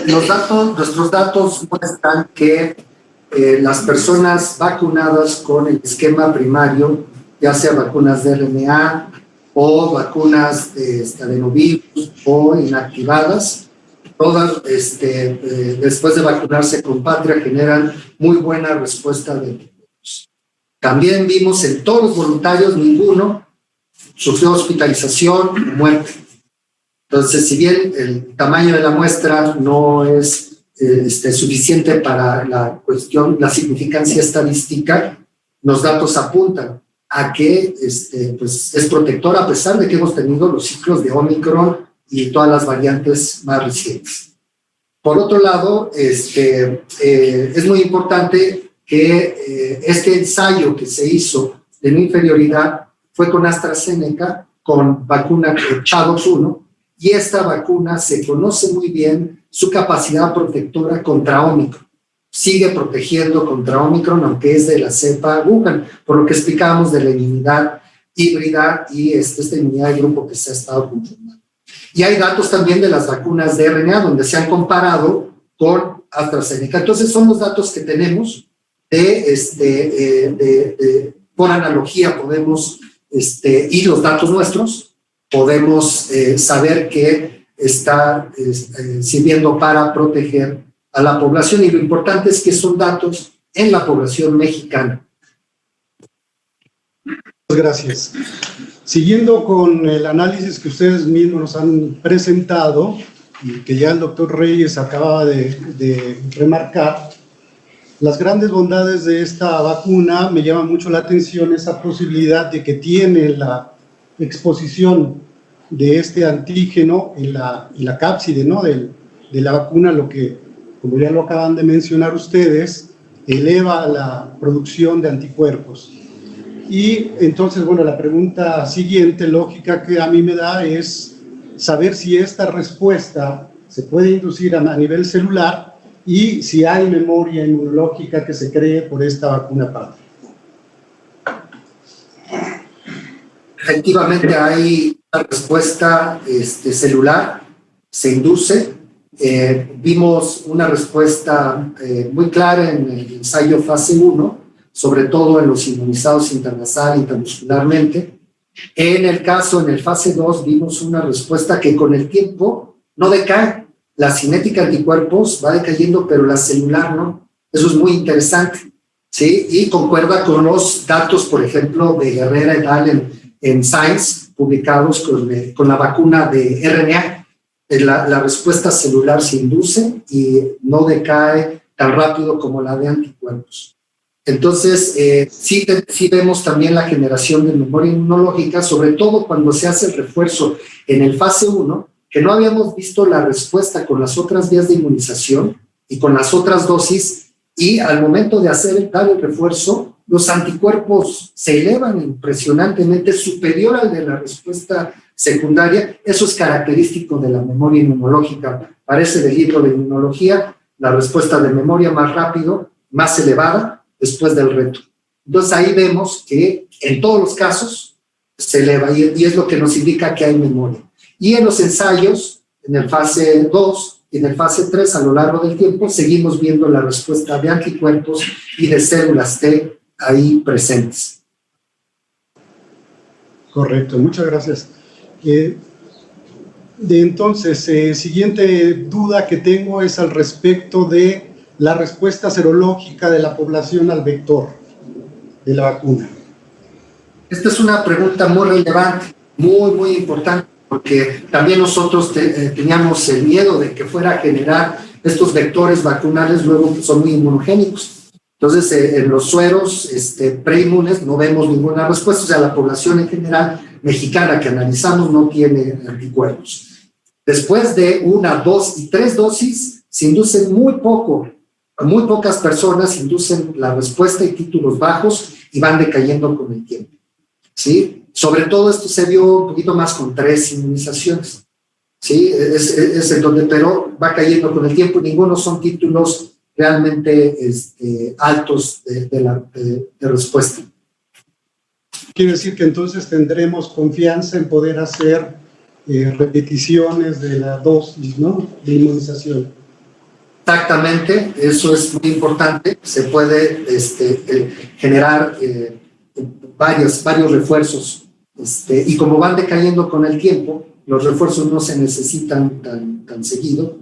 Nuestros datos muestran que las personas vacunadas con el esquema primario ya sea vacunas de RNA o vacunas de adenovirus o inactivadas. Todas, después de vacunarse con Patria, generan muy buena respuesta de anticuerpos. También vimos en todos los voluntarios, ninguno sufrió hospitalización o muerte. Entonces, si bien el tamaño de la muestra no es suficiente para la cuestión, la significancia estadística, los datos apuntan a que pues es protector, a pesar de que hemos tenido los ciclos de Omicron y todas las variantes más recientes. Por otro lado, es muy importante que este ensayo que se hizo de no inferioridad fue con AstraZeneca, con vacuna ChAdOx 1, y esta vacuna se conoce muy bien su capacidad protectora contra Omicron. Sigue protegiendo contra Omicron, aunque es de la cepa Wuhan, por lo que explicamos de la inmunidad híbrida y esta inmunidad de grupo que se ha estado conformando. Y hay datos también de las vacunas de RNA, donde se han comparado con AstraZeneca. Entonces, son los datos que tenemos por analogía podemos, y los datos nuestros, podemos saber que está sirviendo para proteger a la población, y lo importante es que son datos en la población mexicana. Gracias. Siguiendo con el análisis que ustedes mismos nos han presentado y que ya el doctor Reyes acababa de remarcar, las grandes bondades de esta vacuna, me llama mucho la atención esa posibilidad de que tiene la exposición de este antígeno en la cápside, ¿no?, de la vacuna, lo que, como ya lo acaban de mencionar ustedes, eleva la producción de anticuerpos. Y entonces, bueno, la pregunta siguiente, lógica, que a mí me da es saber si esta respuesta se puede inducir a nivel celular y si hay memoria inmunológica que se cree por esta vacuna Patria. Efectivamente hay una respuesta celular, se induce. Vimos una respuesta muy clara en el ensayo fase 1, sobre todo en los inmunizados intranasal, intramuscularmente. En el fase 2, vimos una respuesta que con el tiempo no decae. La cinética de anticuerpos va decayendo, pero la celular no. Eso es muy interesante, ¿sí? Y concuerda con los datos, por ejemplo, de Herrera et al. En Science, publicados con la vacuna de RNA. La respuesta celular se induce y no decae tan rápido como la de anticuerpos. Entonces, sí vemos también la generación de memoria inmunológica, sobre todo cuando se hace el refuerzo en el fase 1, que no habíamos visto la respuesta con las otras vías de inmunización y con las otras dosis, y al momento de dar el refuerzo, los anticuerpos se elevan impresionantemente, superior al de la respuesta secundaria. Eso es característico de la memoria inmunológica. Parece del libro de inmunología, la respuesta de memoria más rápido, más elevada, después del reto. Entonces ahí vemos que en todos los casos se eleva y es lo que nos indica que hay memoria. Y en los ensayos, en el fase 2 y en el fase 3, a lo largo del tiempo, seguimos viendo la respuesta de anticuerpos y de células T ahí presentes. Correcto, muchas gracias. Entonces, siguiente duda que tengo es al respecto de la respuesta serológica de la población al vector de la vacuna. Esta es una pregunta muy relevante, muy importante, porque también nosotros teníamos el miedo de que fuera a generar estos vectores vacunales, luego son muy inmunogénicos. Entonces, en los sueros preinmunes no vemos ninguna respuesta, o sea, la población en general mexicana que analizamos no tiene anticuerpos. Después de 1, 2 y 3 dosis, se inducen muy pocas personas inducen la respuesta y títulos bajos y van decayendo con el tiempo, ¿sí? Sobre todo esto se vio un poquito más con 3 inmunizaciones, ¿sí? Es en donde, pero va cayendo con el tiempo, ninguno son títulos realmente altos de respuesta. Quiere decir que entonces tendremos confianza en poder hacer repeticiones de la dosis, ¿no?, de inmunización. Exactamente, eso es muy importante. Se puede generar varios refuerzos, y como van decayendo con el tiempo, los refuerzos no se necesitan tan seguido,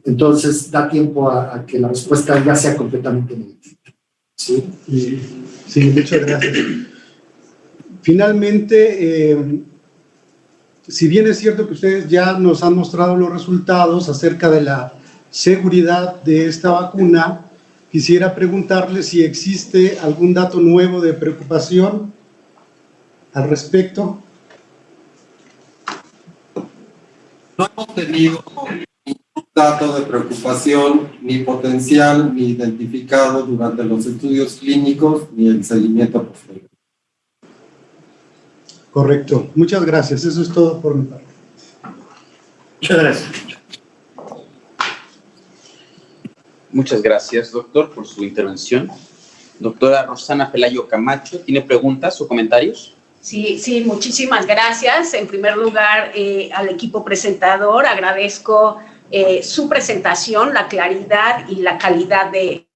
entonces da tiempo a que la respuesta ya sea completamente negativa. ¿Sí? Sí, muchas gracias. Finalmente, si bien es cierto que ustedes ya nos han mostrado los resultados acerca de la seguridad de esta vacuna, quisiera preguntarles si existe algún dato nuevo de preocupación al respecto. No hemos tenido ningún dato de preocupación, ni potencial, ni identificado durante los estudios clínicos, ni el seguimiento posterior. Correcto. Muchas gracias. Eso es todo por mi parte. Muchas gracias. Muchas gracias, doctor, por su intervención. Doctora Rosana Pelayo Camacho, ¿tiene preguntas o comentarios? Sí, muchísimas gracias. En primer lugar, al equipo presentador, agradezco su presentación, la claridad y la calidad de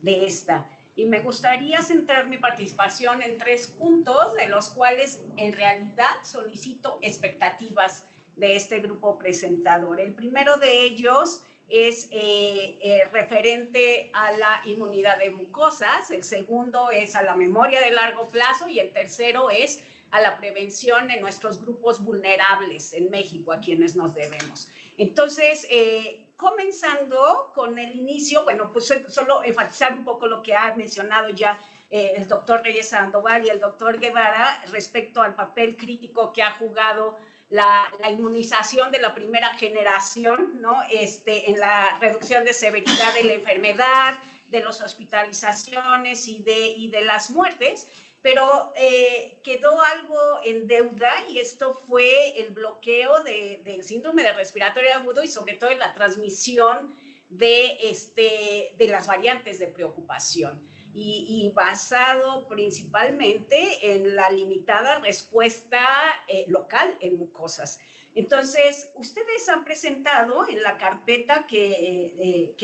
esta. Y me gustaría centrar mi participación en 3 puntos, de los cuales en realidad solicito expectativas de este grupo presentador. El primero de ellos es referente a la inmunidad de mucosas, el segundo es a la memoria de largo plazo y el tercero es a la prevención en nuestros grupos vulnerables en México, a quienes nos debemos. Entonces, comenzando con el inicio, bueno, pues solo enfatizar un poco lo que ha mencionado ya el doctor Reyes Sandoval y el doctor Guevara respecto al papel crítico que ha jugado la inmunización de la primera generación, ¿no? En la reducción de severidad de la enfermedad, de las hospitalizaciones y de las muertes, pero quedó algo en deuda y esto fue el bloqueo del síndrome de respiratorio agudo y sobre todo la transmisión de las variantes de preocupación y basado principalmente en la limitada respuesta local en mucosas. Entonces, ustedes han presentado en la carpeta que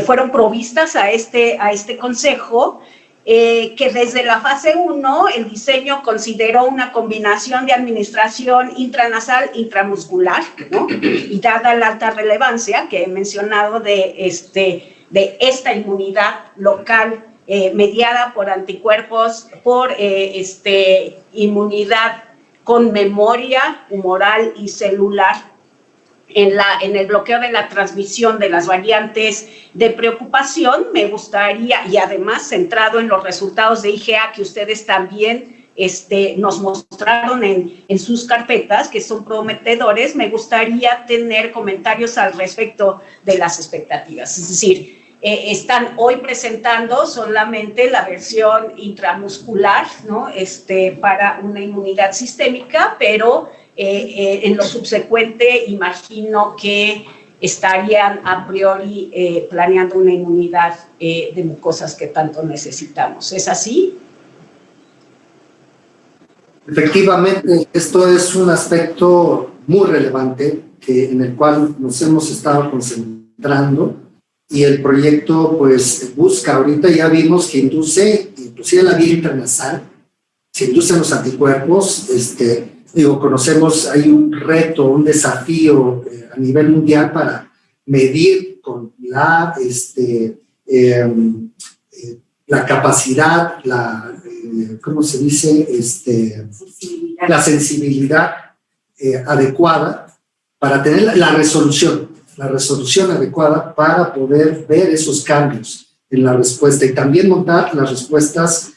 fueron provistas a este consejo, que desde la fase 1 el diseño consideró una combinación de administración intranasal intramuscular, ¿no? Y dada la alta relevancia que he mencionado de esta inmunidad local mediada por anticuerpos, por inmunidad con memoria humoral y celular, en el bloqueo de la transmisión de las variantes de preocupación, me gustaría, y además centrado en los resultados de IgA que ustedes también nos mostraron en sus carpetas, que son prometedores, me gustaría tener comentarios al respecto de las expectativas. Es decir, están hoy presentando solamente la versión intramuscular, ¿no? Para una inmunidad sistémica, pero en lo subsecuente imagino que estarían a priori planeando una inmunidad de mucosas que tanto necesitamos. ¿Es así? Efectivamente, esto es un aspecto muy relevante en el cual nos hemos estado concentrando y el proyecto pues busca, ahorita ya vimos que induce, inclusive la vía intranasal, se inducen los anticuerpos, conocemos, hay un reto, un desafío a nivel mundial para medir con la capacidad, ¿cómo se dice? La sensibilidad adecuada para tener la resolución adecuada para poder ver esos cambios en la respuesta y también montar las respuestas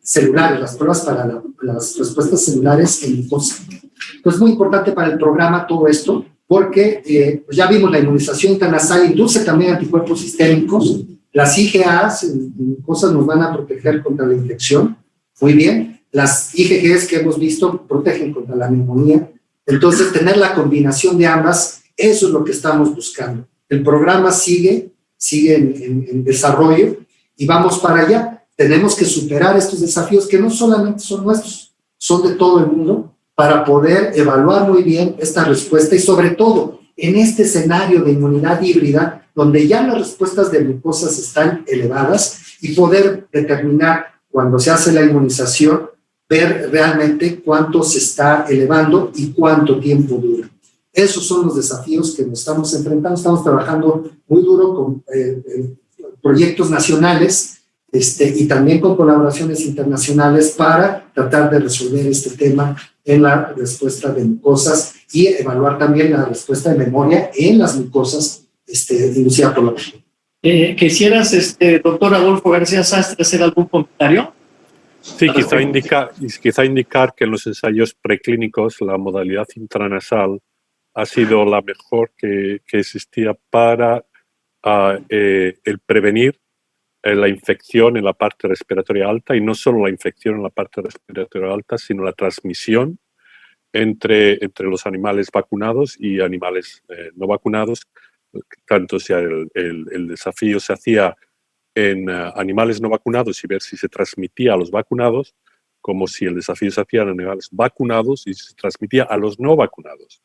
celulares, las pruebas para las respuestas celulares en mucosa. Entonces, es muy importante para el programa todo esto, porque pues ya vimos la inmunización intranasal induce también anticuerpos sistémicos, las IgAs en mucosas nos van a proteger contra la infección, muy bien, las IgGs que hemos visto protegen contra la neumonía, entonces tener la combinación de ambas, eso es lo que estamos buscando. El programa sigue en desarrollo y vamos para allá. Tenemos que superar estos desafíos que no solamente son nuestros, son de todo el mundo, para poder evaluar muy bien esta respuesta y sobre todo en este escenario de inmunidad híbrida donde ya las respuestas de mucosas están elevadas y poder determinar cuando se hace la inmunización, ver realmente cuánto se está elevando y cuánto tiempo dura. Esos son los desafíos que nos estamos enfrentando. Estamos trabajando muy duro con proyectos nacionales y también con colaboraciones internacionales para tratar de resolver este tema en la respuesta de mucosas y evaluar también la respuesta de memoria en las mucosas inducida por la vacuna. ¿Quisieras, doctor Adolfo García Sastre, hacer algún comentario? Sí, quizá indicar que en los ensayos preclínicos la modalidad intranasal ha sido la mejor que existía para el prevenir la infección en la parte respiratoria alta, y no solo la infección en la parte respiratoria alta, sino la transmisión entre los animales vacunados y animales no vacunados. Tanto si el desafío se hacía en animales no vacunados y ver si se transmitía a los vacunados, como si el desafío se hacía en animales vacunados y se transmitía a los no vacunados.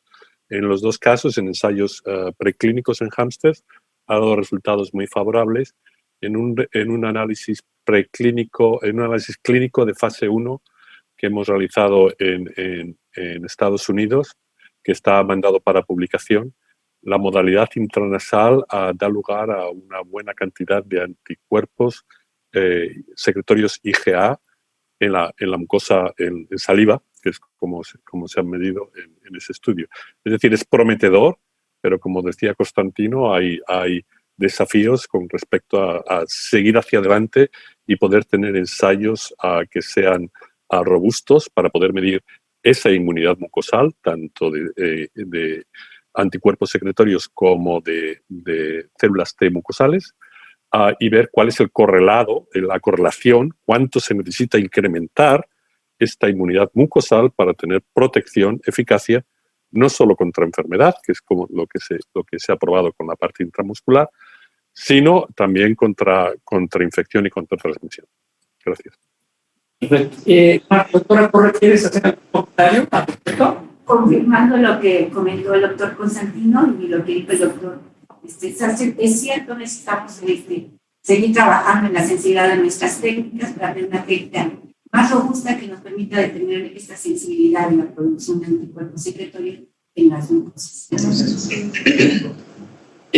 En los dos casos, en ensayos preclínicos en hámsters, ha dado resultados muy favorables. En un análisis preclínico, en un análisis clínico de fase 1 que hemos realizado en Estados Unidos, que está mandado para publicación, la modalidad intranasal da lugar a una buena cantidad de anticuerpos secretorios IgA en la mucosa, en saliva, que es como se han medido en ese estudio. Es decir, es prometedor, pero como decía Constantino, hay desafíos con respecto a seguir hacia adelante y poder tener ensayos que sean robustos para poder medir esa inmunidad mucosal, tanto de anticuerpos secretorios como de células T mucosales, y ver cuál es el correlado, la correlación, cuánto se necesita incrementar esta inmunidad mucosal para tener protección, eficacia, no solo contra enfermedad, que es como lo que se ha probado con la parte intramuscular, sino también contra infección y contra transmisión. Gracias. Doctora Correa, ¿quieres hacer algún comentario al respecto? Confirmando lo que comentó el doctor Constantino y lo que dijo el doctor Sastre, es cierto, necesitamos seguir trabajando en la sensibilidad de nuestras técnicas para tener una técnica más robusta que nos permita detener esta sensibilidad en la producción de anticuerpos secretorios en las mucosas.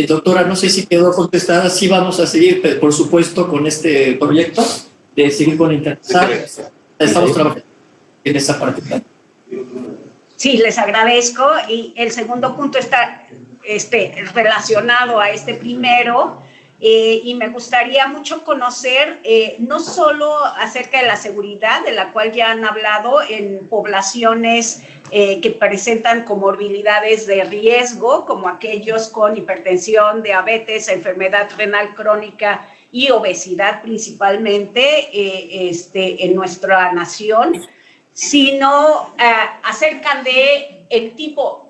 Doctora, no sé si quedó contestada. Sí, vamos a seguir, por supuesto, con este proyecto de seguir con Intranasal. Estamos trabajando en esa parte. Sí, les agradezco. Y el segundo punto está relacionado a este primero. Y me gustaría mucho conocer no solo acerca de la seguridad, de la cual ya han hablado en poblaciones que presentan comorbilidades de riesgo, como aquellos con hipertensión, diabetes, enfermedad renal crónica y obesidad principalmente en nuestra nación, sino acerca de el tipo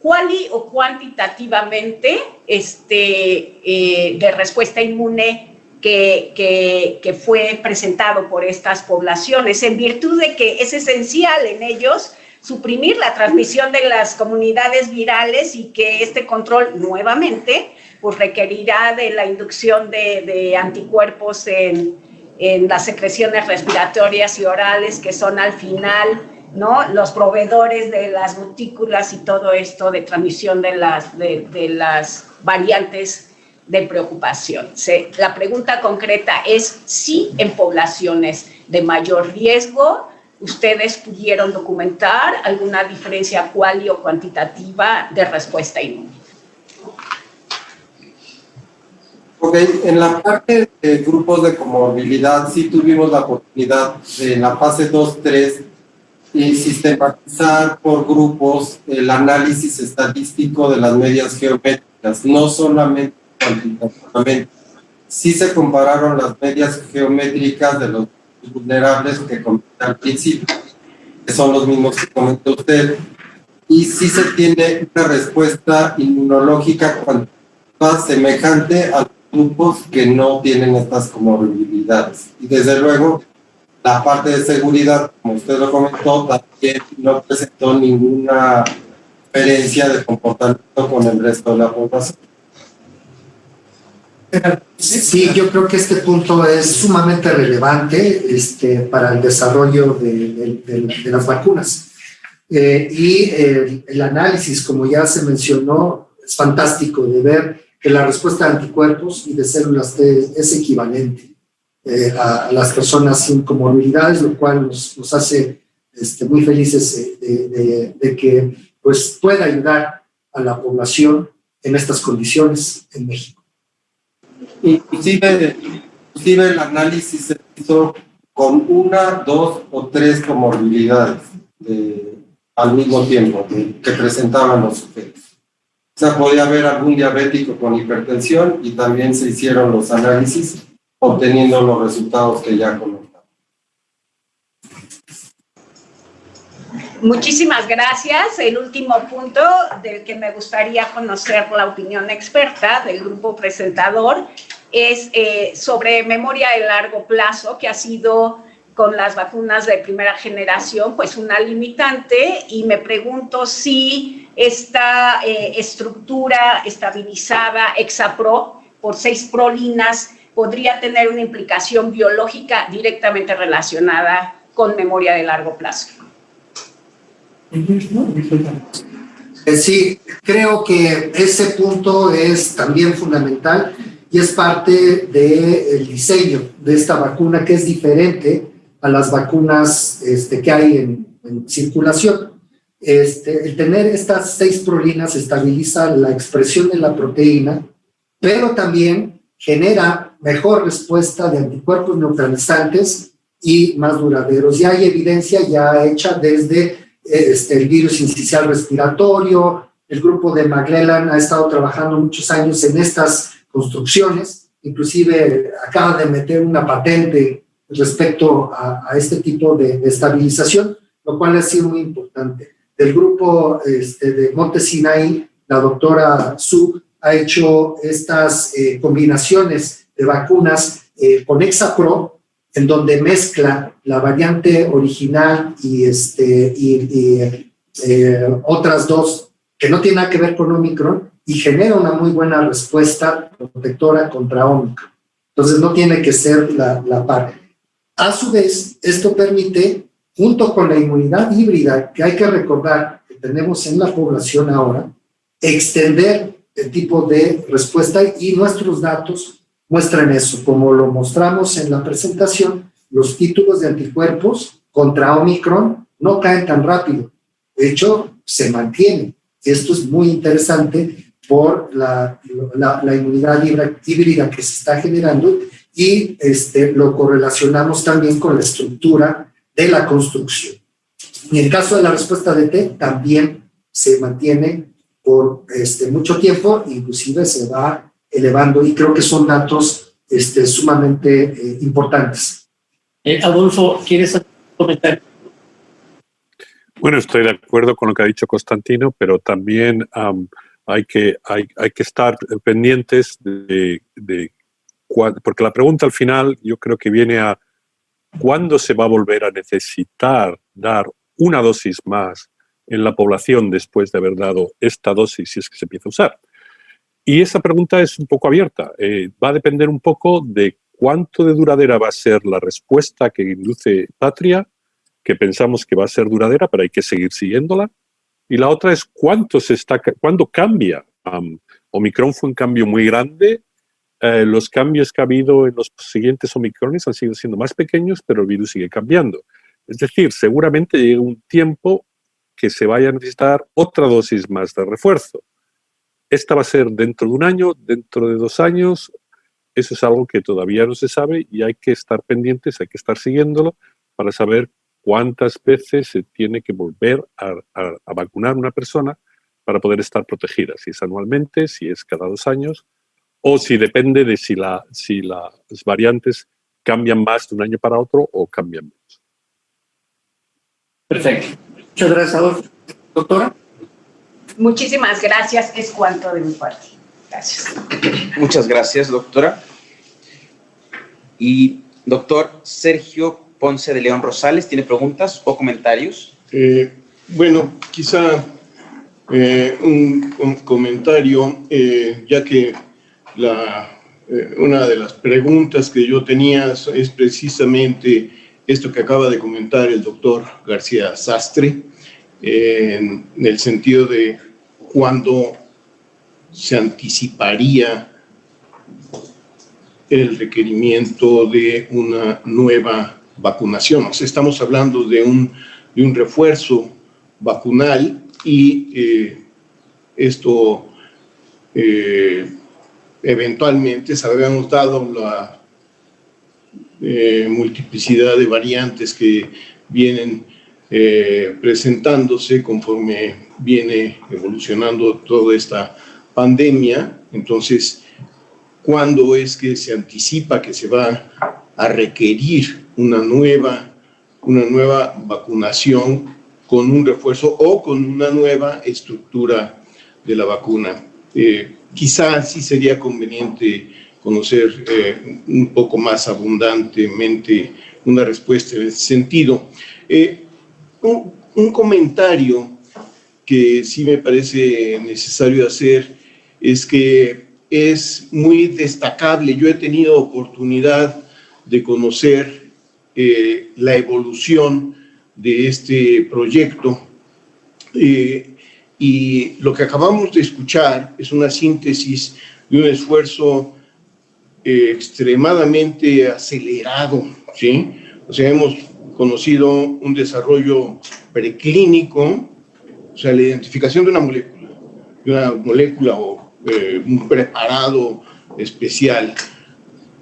cuali o cuantitativamente de respuesta inmune que fue presentado por estas poblaciones, en virtud de que es esencial en ellos suprimir la transmisión de las comunidades virales y que este control nuevamente pues requerirá de la inducción de anticuerpos en las secreciones respiratorias y orales, que son al final, ¿no?, los proveedores de las gotículas y todo esto de transmisión de las variantes de preocupación. La pregunta concreta es si en poblaciones de mayor riesgo ustedes pudieron documentar alguna diferencia cuali o cuantitativa de respuesta inmune. Ok, en la parte de grupos de comorbilidad sí tuvimos la oportunidad de, en la fase 2-3 y sistematizar por grupos el análisis estadístico de las medias geométricas, no solamente cuantitativamente. Sí se compararon las medias geométricas de los vulnerables que comenté al principio, que son los mismos que comentó usted, y sí se tiene una respuesta inmunológica cuantitativa semejante a los grupos que no tienen estas comorbilidades. Y desde luego, la parte de seguridad, como usted lo comentó, también no presentó ninguna diferencia de comportamiento con el resto de la población. Sí, yo creo que este punto es sumamente relevante para el desarrollo de las vacunas. El análisis, como ya se mencionó, es fantástico de ver que la respuesta de anticuerpos y de células T es equivalente a las personas sin comorbilidades, lo cual nos hace muy felices de que pues, pueda ayudar a la población en estas condiciones en México. Inclusive el análisis se hizo con 1, 2 o 3 comorbilidades al mismo tiempo que presentaban los sujetos. O sea, podía haber algún diabético con hipertensión y también se hicieron los análisis obteniendo los resultados que ya conocemos. Muchísimas gracias. El último punto del que me gustaría conocer la opinión experta del grupo presentador es sobre memoria de largo plazo, que ha sido con las vacunas de primera generación pues una limitante, y me pregunto si esta estructura estabilizada Hexapro por 6 prolinas podría tener una implicación biológica directamente relacionada con memoria de largo plazo. Sí, creo que ese punto es también fundamental y es parte del diseño de esta vacuna, que es diferente a las vacunas que hay en circulación. El tener estas 6 prolinas estabiliza la expresión de la proteína, pero también genera mejor respuesta de anticuerpos neutralizantes y más duraderos. Ya hay evidencia ya hecha desde el virus incisional respiratorio. El grupo de Magellan ha estado trabajando muchos años en estas construcciones, inclusive acaba de meter una patente respecto a este tipo de estabilización, lo cual ha sido muy importante. Del grupo de Monte Sinai, la doctora Su ha hecho estas combinaciones de vacunas con Hexapro, en donde mezcla la variante original y otras 2 que no tienen nada que ver con Omicron, y genera una muy buena respuesta protectora contra Omicron. Entonces no tiene que ser la par. A su vez, esto permite, junto con la inmunidad híbrida que hay que recordar que tenemos en la población ahora, extender el tipo de respuesta, y nuestros datos muestran eso. Como lo mostramos en la presentación, los títulos de anticuerpos contra Omicron no caen tan rápido. De hecho, se mantienen. Esto es muy interesante por la inmunidad híbrida que se está generando, y lo correlacionamos también con la estructura de la construcción. En el caso de la respuesta de T, también se mantiene por mucho tiempo, inclusive se va elevando, y creo que son datos sumamente importantes. Adolfo, ¿quieres hacer un comentario? Bueno, estoy de acuerdo con lo que ha dicho Constantino, pero también hay que estar pendientes porque la pregunta al final yo creo que viene a ¿cuándo se va a volver a necesitar dar una dosis más en la población después de haber dado esta dosis, si es que se empieza a usar? Y esa pregunta es un poco abierta. Va a depender un poco de cuánto de duradera va a ser la respuesta que induce Patria, que pensamos que va a ser duradera, pero hay que seguir siguiéndola. Y la otra es cuándo cambia. Omicron fue un cambio muy grande. Los cambios que ha habido en los siguientes Omicrones han sido siendo más pequeños, pero el virus sigue cambiando. Es decir, seguramente llega un tiempo que se vaya a necesitar otra dosis más de refuerzo. Esta va a ser dentro de 1 año, dentro de 2 años. Eso es algo que todavía no se sabe y hay que estar pendientes, hay que estar siguiéndolo para saber cuántas veces se tiene que volver a vacunar una persona para poder estar protegida. Si es anualmente, si es cada 2 años, o si depende de si las variantes cambian más de un año para otro o cambian menos. Perfecto. Muchas gracias, Adolfo. Doctora. Muchísimas gracias. Es cuanto de mi parte. Gracias. Muchas gracias, doctora. Y doctor Sergio Ponce de León Rosales, ¿tiene preguntas o comentarios? Bueno, quizá un comentario, ya que la una de las preguntas que yo tenía es precisamente esto que acaba de comentar el doctor García Sastre, en el sentido de cuándo se anticiparía el requerimiento de una nueva vacunación. O sea, estamos hablando de un refuerzo vacunal y esto eventualmente, sabemos, dado la multiplicidad de variantes que vienen presentándose conforme viene evolucionando toda esta pandemia. Entonces, ¿cuándo es que se anticipa que se va a requerir una nueva vacunación con un refuerzo o con una nueva estructura de la vacuna? Quizás sí sería conveniente conocer un poco más abundantemente una respuesta en ese sentido. Un comentario que sí me parece necesario hacer es que es muy destacable. Yo he tenido oportunidad de conocer la evolución de este proyecto y lo que acabamos de escuchar es una síntesis de un esfuerzo extremadamente acelerado, ¿sí? O sea, hemos conocido un desarrollo preclínico, o sea, la identificación de una molécula o un preparado especial,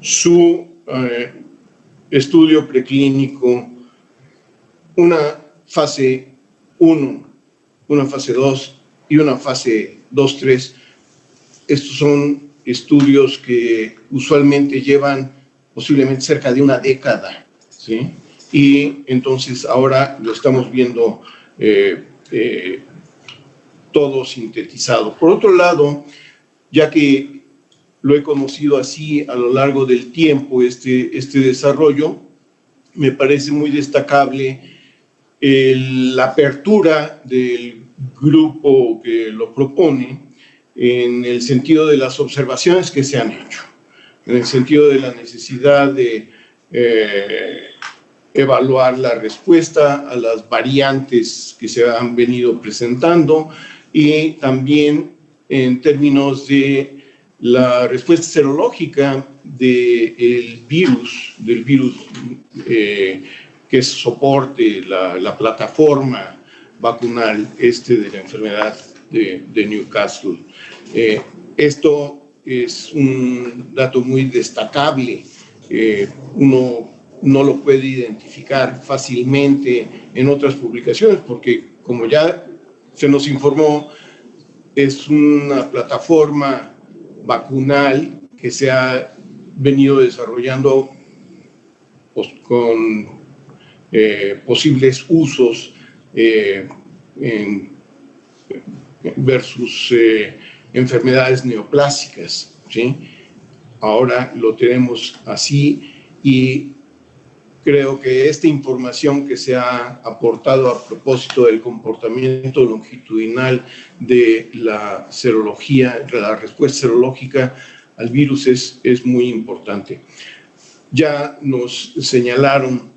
su estudio preclínico, una fase 1, una fase 2 y una fase 2-3. Estos son estudios que usualmente llevan posiblemente cerca de una década, ¿sí? Y entonces ahora lo estamos viendo todo sintetizado. Por otro lado, ya que lo he conocido así a lo largo del tiempo, este desarrollo, me parece muy destacable la apertura del grupo que lo propone en el sentido de las observaciones que se han hecho, en el sentido de la necesidad de evaluar la respuesta a las variantes que se han venido presentando y también en términos de la respuesta serológica del virus que soporte la plataforma vacunal de la enfermedad de Newcastle. Esto es un dato muy destacable. Uno no lo puede identificar fácilmente en otras publicaciones porque, como ya se nos informó, es una plataforma vacunal que se ha venido desarrollando con posibles usos versus enfermedades neoplásicas, ¿sí? Ahora lo tenemos así y creo que esta información que se ha aportado a propósito del comportamiento longitudinal de la serología, de la respuesta serológica al virus es muy importante. Ya nos señalaron,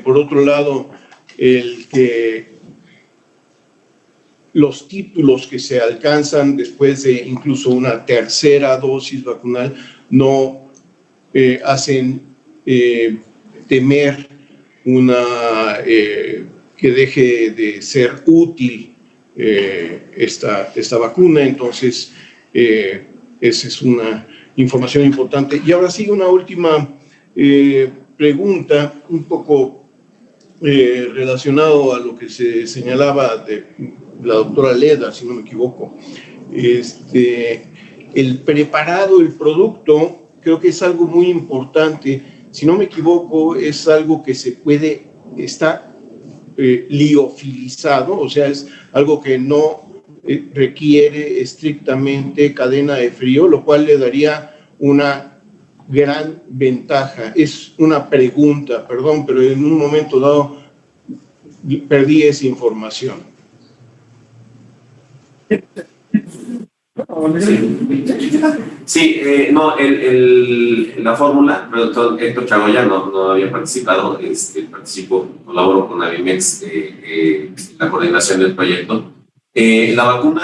por otro lado, el que los títulos que se alcanzan después de incluso una tercera dosis vacunal no hacen temer que deje de ser útil esta vacuna. Entonces, esa es una información importante. Y ahora sí, una última pregunta, un poco relacionado a lo que se señalaba de la doctora Leda, si no me equivoco. El preparado, el producto, creo que es algo muy importante. Si no me equivoco, es algo que está liofilizado, o sea, es algo que no requiere estrictamente cadena de frío, lo cual le daría una gran ventaja. Es una pregunta, perdón, pero en un momento dado perdí esa información. Sí, no, la fórmula, el doctor Héctor Chagoya no había participado, participo, colaboro con Avimex en la coordinación del proyecto. La vacuna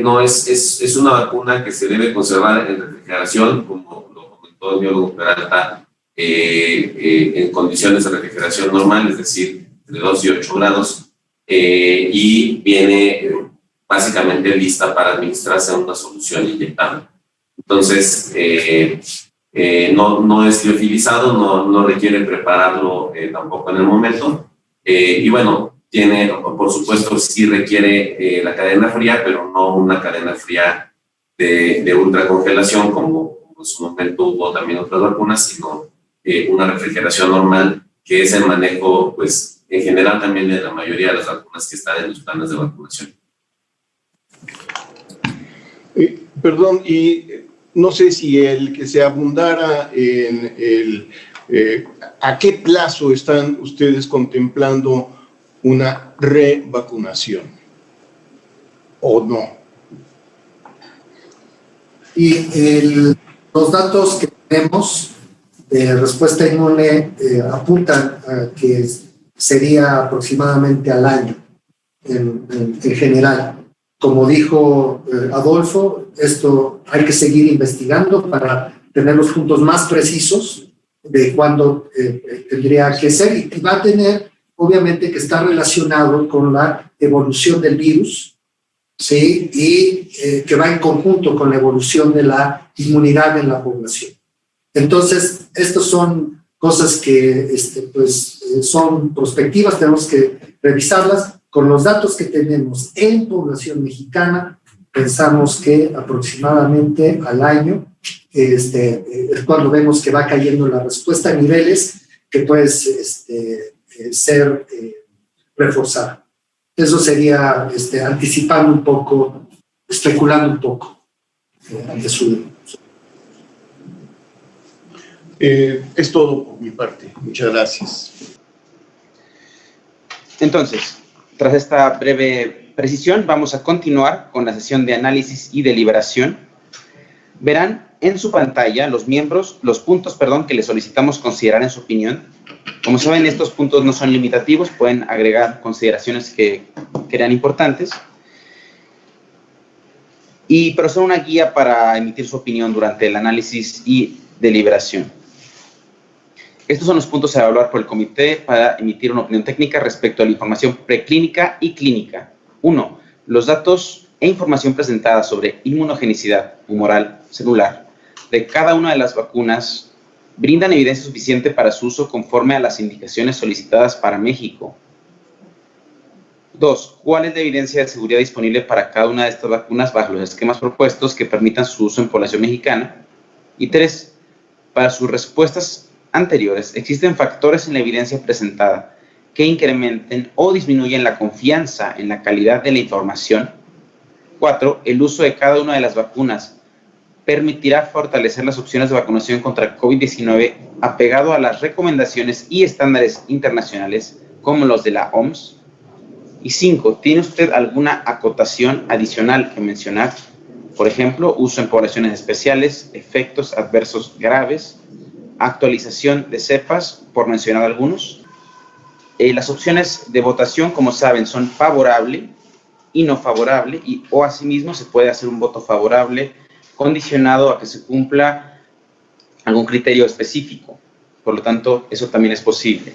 no es una vacuna que se debe conservar en refrigeración, como lo comentó el biólogo Peralta, en condiciones de refrigeración normal, es decir, de 2 y 8 grados, y viene básicamente lista para administrarse a una solución inyectable. Entonces, no es liofilizado, no requiere prepararlo tampoco en el momento. Y bueno, tiene, por supuesto, sí requiere la cadena fría, pero no una cadena fría de ultracongelación, como en su momento hubo también otras vacunas, sino una refrigeración normal, que es el manejo, pues, en general también de la mayoría de las vacunas que están en los planes de vacunación. Perdón, y no sé si el que se abundara en ¿a qué plazo están ustedes contemplando una revacunación? ¿O no? Y los datos que tenemos de respuesta inmune apuntan a que sería aproximadamente al año en general. Como dijo Adolfo, esto hay que seguir investigando para tener los puntos más precisos de cuándo tendría que ser, y va a tener obviamente que estar relacionado con la evolución del virus, ¿sí? Y que va en conjunto con la evolución de la inmunidad en la población. Entonces, estas son cosas que son prospectivas, tenemos que revisarlas. Con los datos que tenemos en población mexicana, pensamos que aproximadamente al año es cuando vemos que va cayendo la respuesta a niveles que puede ser reforzada. Eso sería anticipando un poco, especulando un poco ante su. Es todo por mi parte. Muchas gracias. Entonces, tras esta breve precisión, vamos a continuar con la sesión de análisis y deliberación. Verán en su pantalla los puntos que les solicitamos considerar en su opinión. Como saben, estos puntos no son limitativos, pueden agregar consideraciones que crean importantes, pero son una guía para emitir su opinión durante el análisis y deliberación. Estos son los puntos a evaluar por el comité para emitir una opinión técnica respecto a la información preclínica y clínica. 1. Los datos e información presentada sobre inmunogenicidad humoral celular de cada una de las vacunas brindan evidencia suficiente para su uso conforme a las indicaciones solicitadas para México. 2. ¿Cuál es la evidencia de seguridad disponible para cada una de estas vacunas bajo los esquemas propuestos que permitan su uso en población mexicana? Y 3. Para sus respuestas anteriores, existen factores en la evidencia presentada que incrementen o disminuyen la confianza en la calidad de la información. 4. El uso de cada una de las vacunas permitirá fortalecer las opciones de vacunación contra COVID-19 apegado a las recomendaciones y estándares internacionales como los de la OMS. Y 5. ¿Tiene usted alguna acotación adicional que mencionar? Por ejemplo, uso en poblaciones especiales, efectos adversos graves, actualización de cepas, por mencionar algunos. Las opciones de votación, como saben, son favorable y no favorable, o asimismo se puede hacer un voto favorable condicionado a que se cumpla algún criterio específico. Por lo tanto, eso también es posible.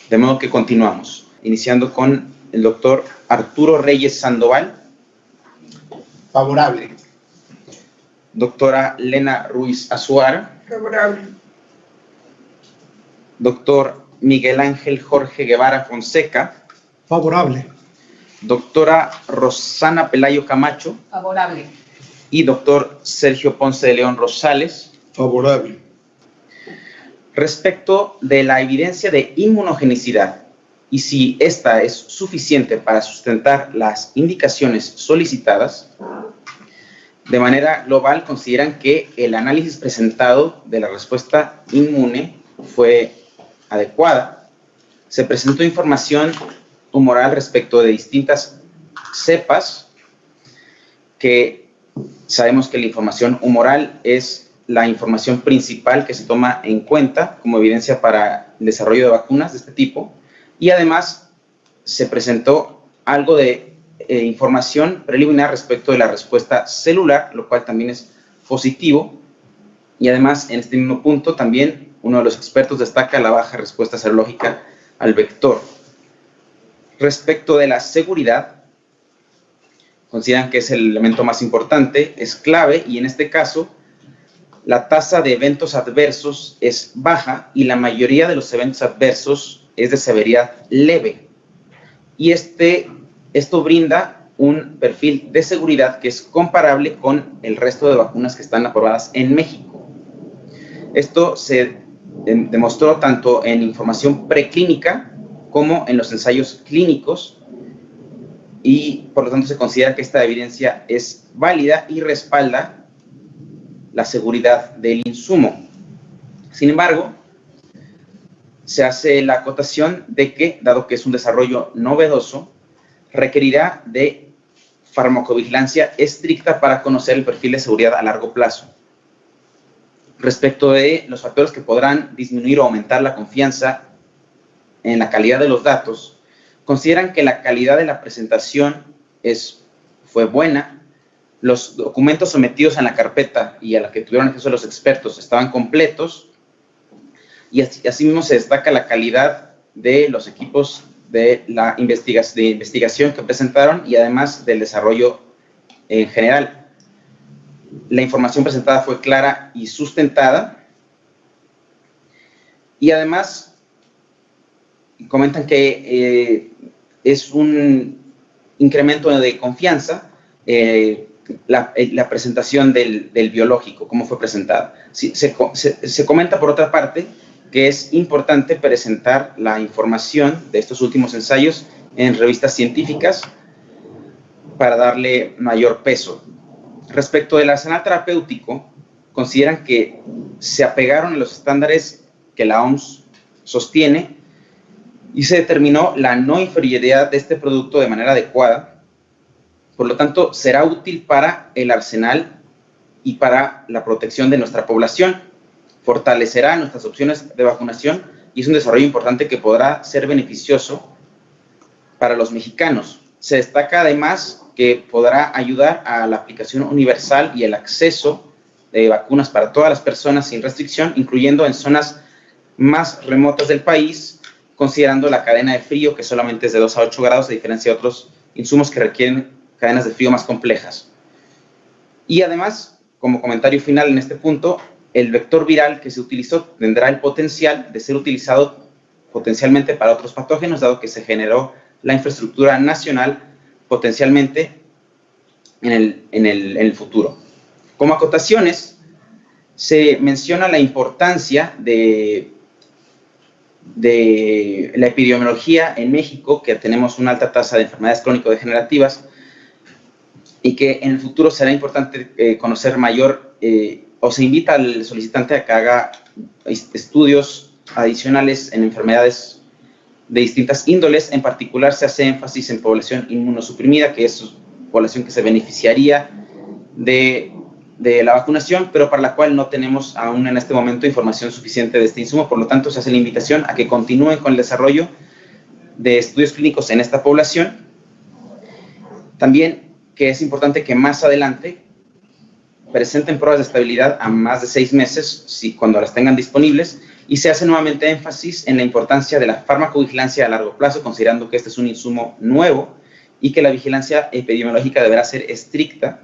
De modo que continuamos, iniciando con el doctor Arturo Reyes Sandoval. Favorable. Doctora Lena Ruiz Azuara. Favorable. Doctor Miguel Ángel Jorge Guevara Fonseca. Favorable. Doctora Rosana Pelayo Camacho. Favorable. Y doctor Sergio Ponce de León Rosales. Favorable. Respecto de la evidencia de inmunogenicidad y si esta es suficiente para sustentar las indicaciones solicitadas, de manera global consideran que el análisis presentado de la respuesta inmune fue adecuada. Se presentó información humoral respecto de distintas cepas que Sabemos que la información humoral es la información principal que se toma en cuenta como evidencia para el desarrollo de vacunas de este tipo, y además se presentó algo de información preliminar respecto de la respuesta celular, lo cual también es positivo, y además en este mismo punto también uno de los expertos destaca la baja respuesta serológica al vector. Respecto de la seguridad, consideran que es el elemento más importante, es clave, y en este caso la tasa de eventos adversos es baja y la mayoría de los eventos adversos es de severidad leve. Y esto brinda un perfil de seguridad que es comparable con el resto de vacunas que están aprobadas en México. Esto se demostró tanto en información preclínica como en los ensayos clínicos, y por lo tanto se considera que esta evidencia es válida y respalda la seguridad del insumo. Sin embargo, se hace la acotación de que, dado que es un desarrollo novedoso, requerirá de farmacovigilancia estricta para conocer el perfil de seguridad a largo plazo. Respecto de los factores que podrán disminuir o aumentar la confianza en la calidad de los datos, consideran que la calidad de la presentación fue buena, los documentos sometidos en la carpeta y a la que tuvieron acceso los expertos estaban completos, y asimismo se destaca la calidad de los equipos de investigación que presentaron y además del desarrollo en general. La información presentada fue clara y sustentada, y además comentan que es un incremento de confianza la presentación del biológico, cómo fue presentada. Se comenta por otra parte que es importante presentar la información de estos últimos ensayos en revistas científicas para darle mayor peso. Respecto del arsenal terapéutico, consideran que se apegaron a los estándares que la OMS sostiene y se determinó la no inferioridad de este producto de manera adecuada. Por lo tanto, será útil para el arsenal y para la protección de nuestra población. Fortalecerá nuestras opciones de vacunación y es un desarrollo importante que podrá ser beneficioso para los mexicanos. Se destaca además que podrá ayudar a la aplicación universal y el acceso de vacunas para todas las personas sin restricción, incluyendo en zonas más remotas del país, considerando la cadena de frío que solamente es de 2 a 8 grados, a diferencia de otros insumos que requieren cadenas de frío más complejas. Y además, como comentario final en este punto, el vector viral que se utilizó tendrá el potencial de ser utilizado potencialmente para otros patógenos, dado que se generó la infraestructura nacional potencialmente en el futuro. Como acotaciones, se menciona la importancia de la epidemiología en México, que tenemos una alta tasa de enfermedades crónico-degenerativas y que en el futuro será importante conocer mayor, o se invita al solicitante a que haga estudios adicionales en enfermedades de distintas índoles. En particular se hace énfasis en población inmunosuprimida, que es población que se beneficiaría de la vacunación, pero para la cual no tenemos aún en este momento información suficiente de este insumo. Por lo tanto, se hace la invitación a que continúen con el desarrollo de estudios clínicos en esta población. También que es importante que más adelante presenten pruebas de estabilidad a más de 6 meses, cuando las tengan disponibles, y se hace nuevamente énfasis en la importancia de la farmacovigilancia a largo plazo, considerando que este es un insumo nuevo y que la vigilancia epidemiológica deberá ser estricta.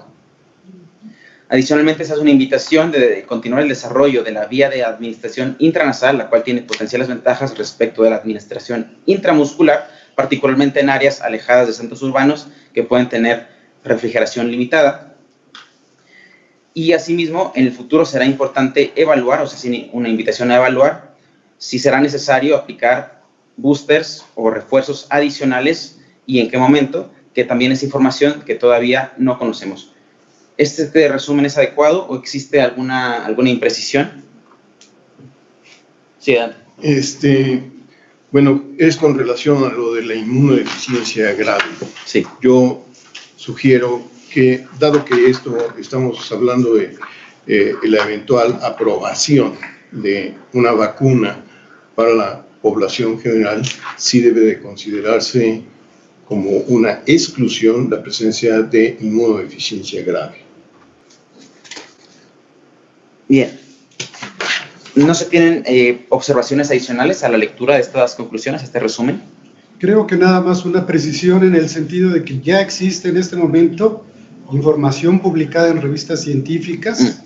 Adicionalmente, se hace una invitación de continuar el desarrollo de la vía de administración intranasal, la cual tiene potenciales ventajas respecto de la administración intramuscular, particularmente en áreas alejadas de centros urbanos que pueden tener refrigeración limitada. Y asimismo, en el futuro será importante evaluar, o sea, una invitación a evaluar si será necesario aplicar boosters o refuerzos adicionales y en qué momento, que también es información que todavía no conocemos. ¿Este resumen es adecuado o existe alguna imprecisión? Sí, Dan. Bueno, es con relación a lo de la inmunodeficiencia grave. Sí. Yo sugiero que dado que estamos hablando de la eventual aprobación de una vacuna para la población general, sí debe de considerarse como una exclusión la presencia de inmunodeficiencia grave. Bien. ¿No se tienen observaciones adicionales a la lectura de estas conclusiones, a este resumen? Creo que nada más una precisión en el sentido de que ya existe en este momento información publicada en revistas científicas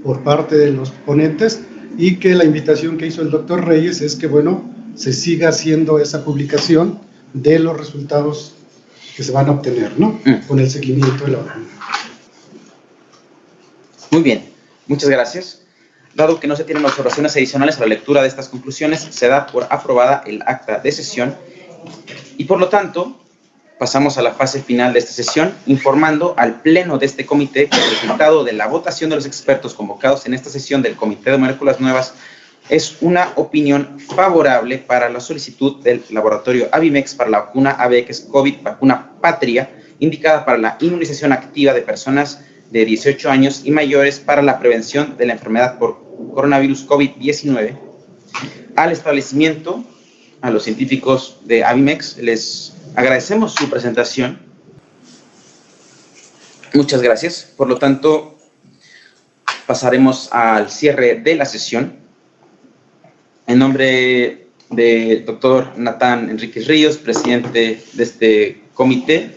por parte de los ponentes y que la invitación que hizo el doctor Reyes es que, bueno, se siga haciendo esa publicación de los resultados que se van a obtener, ¿no? Con el seguimiento de la vacuna. Muy bien, muchas gracias. Dado que no se tienen observaciones adicionales a la lectura de estas conclusiones, se da por aprobada el acta de sesión y, por lo tanto, pasamos a la fase final de esta sesión, informando al pleno de este comité que el resultado de la votación de los expertos convocados en esta sesión del Comité de Moléculas Nuevas es una opinión favorable para la solicitud del laboratorio Avimex para la vacuna ABX COVID, vacuna Patria, indicada para la inmunización activa de personas de 18 años y mayores para la prevención de la enfermedad por coronavirus COVID-19. Al establecimiento, a los científicos de Avimex, les agradecemos su presentación. Muchas gracias. Por lo tanto, pasaremos al cierre de la sesión. En nombre del doctor Natán Enríquez Ríos, presidente de este comité,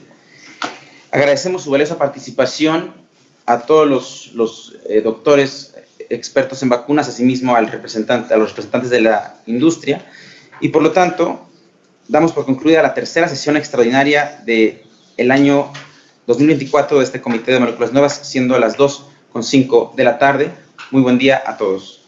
agradecemos su valiosa participación a todos los doctores expertos en vacunas, asimismo a los representantes de la industria, y por lo tanto damos por concluida la tercera sesión extraordinaria del año 2024 de este Comité de Moléculas Nuevas, siendo a las 2:05 de la tarde. Muy buen día a todos.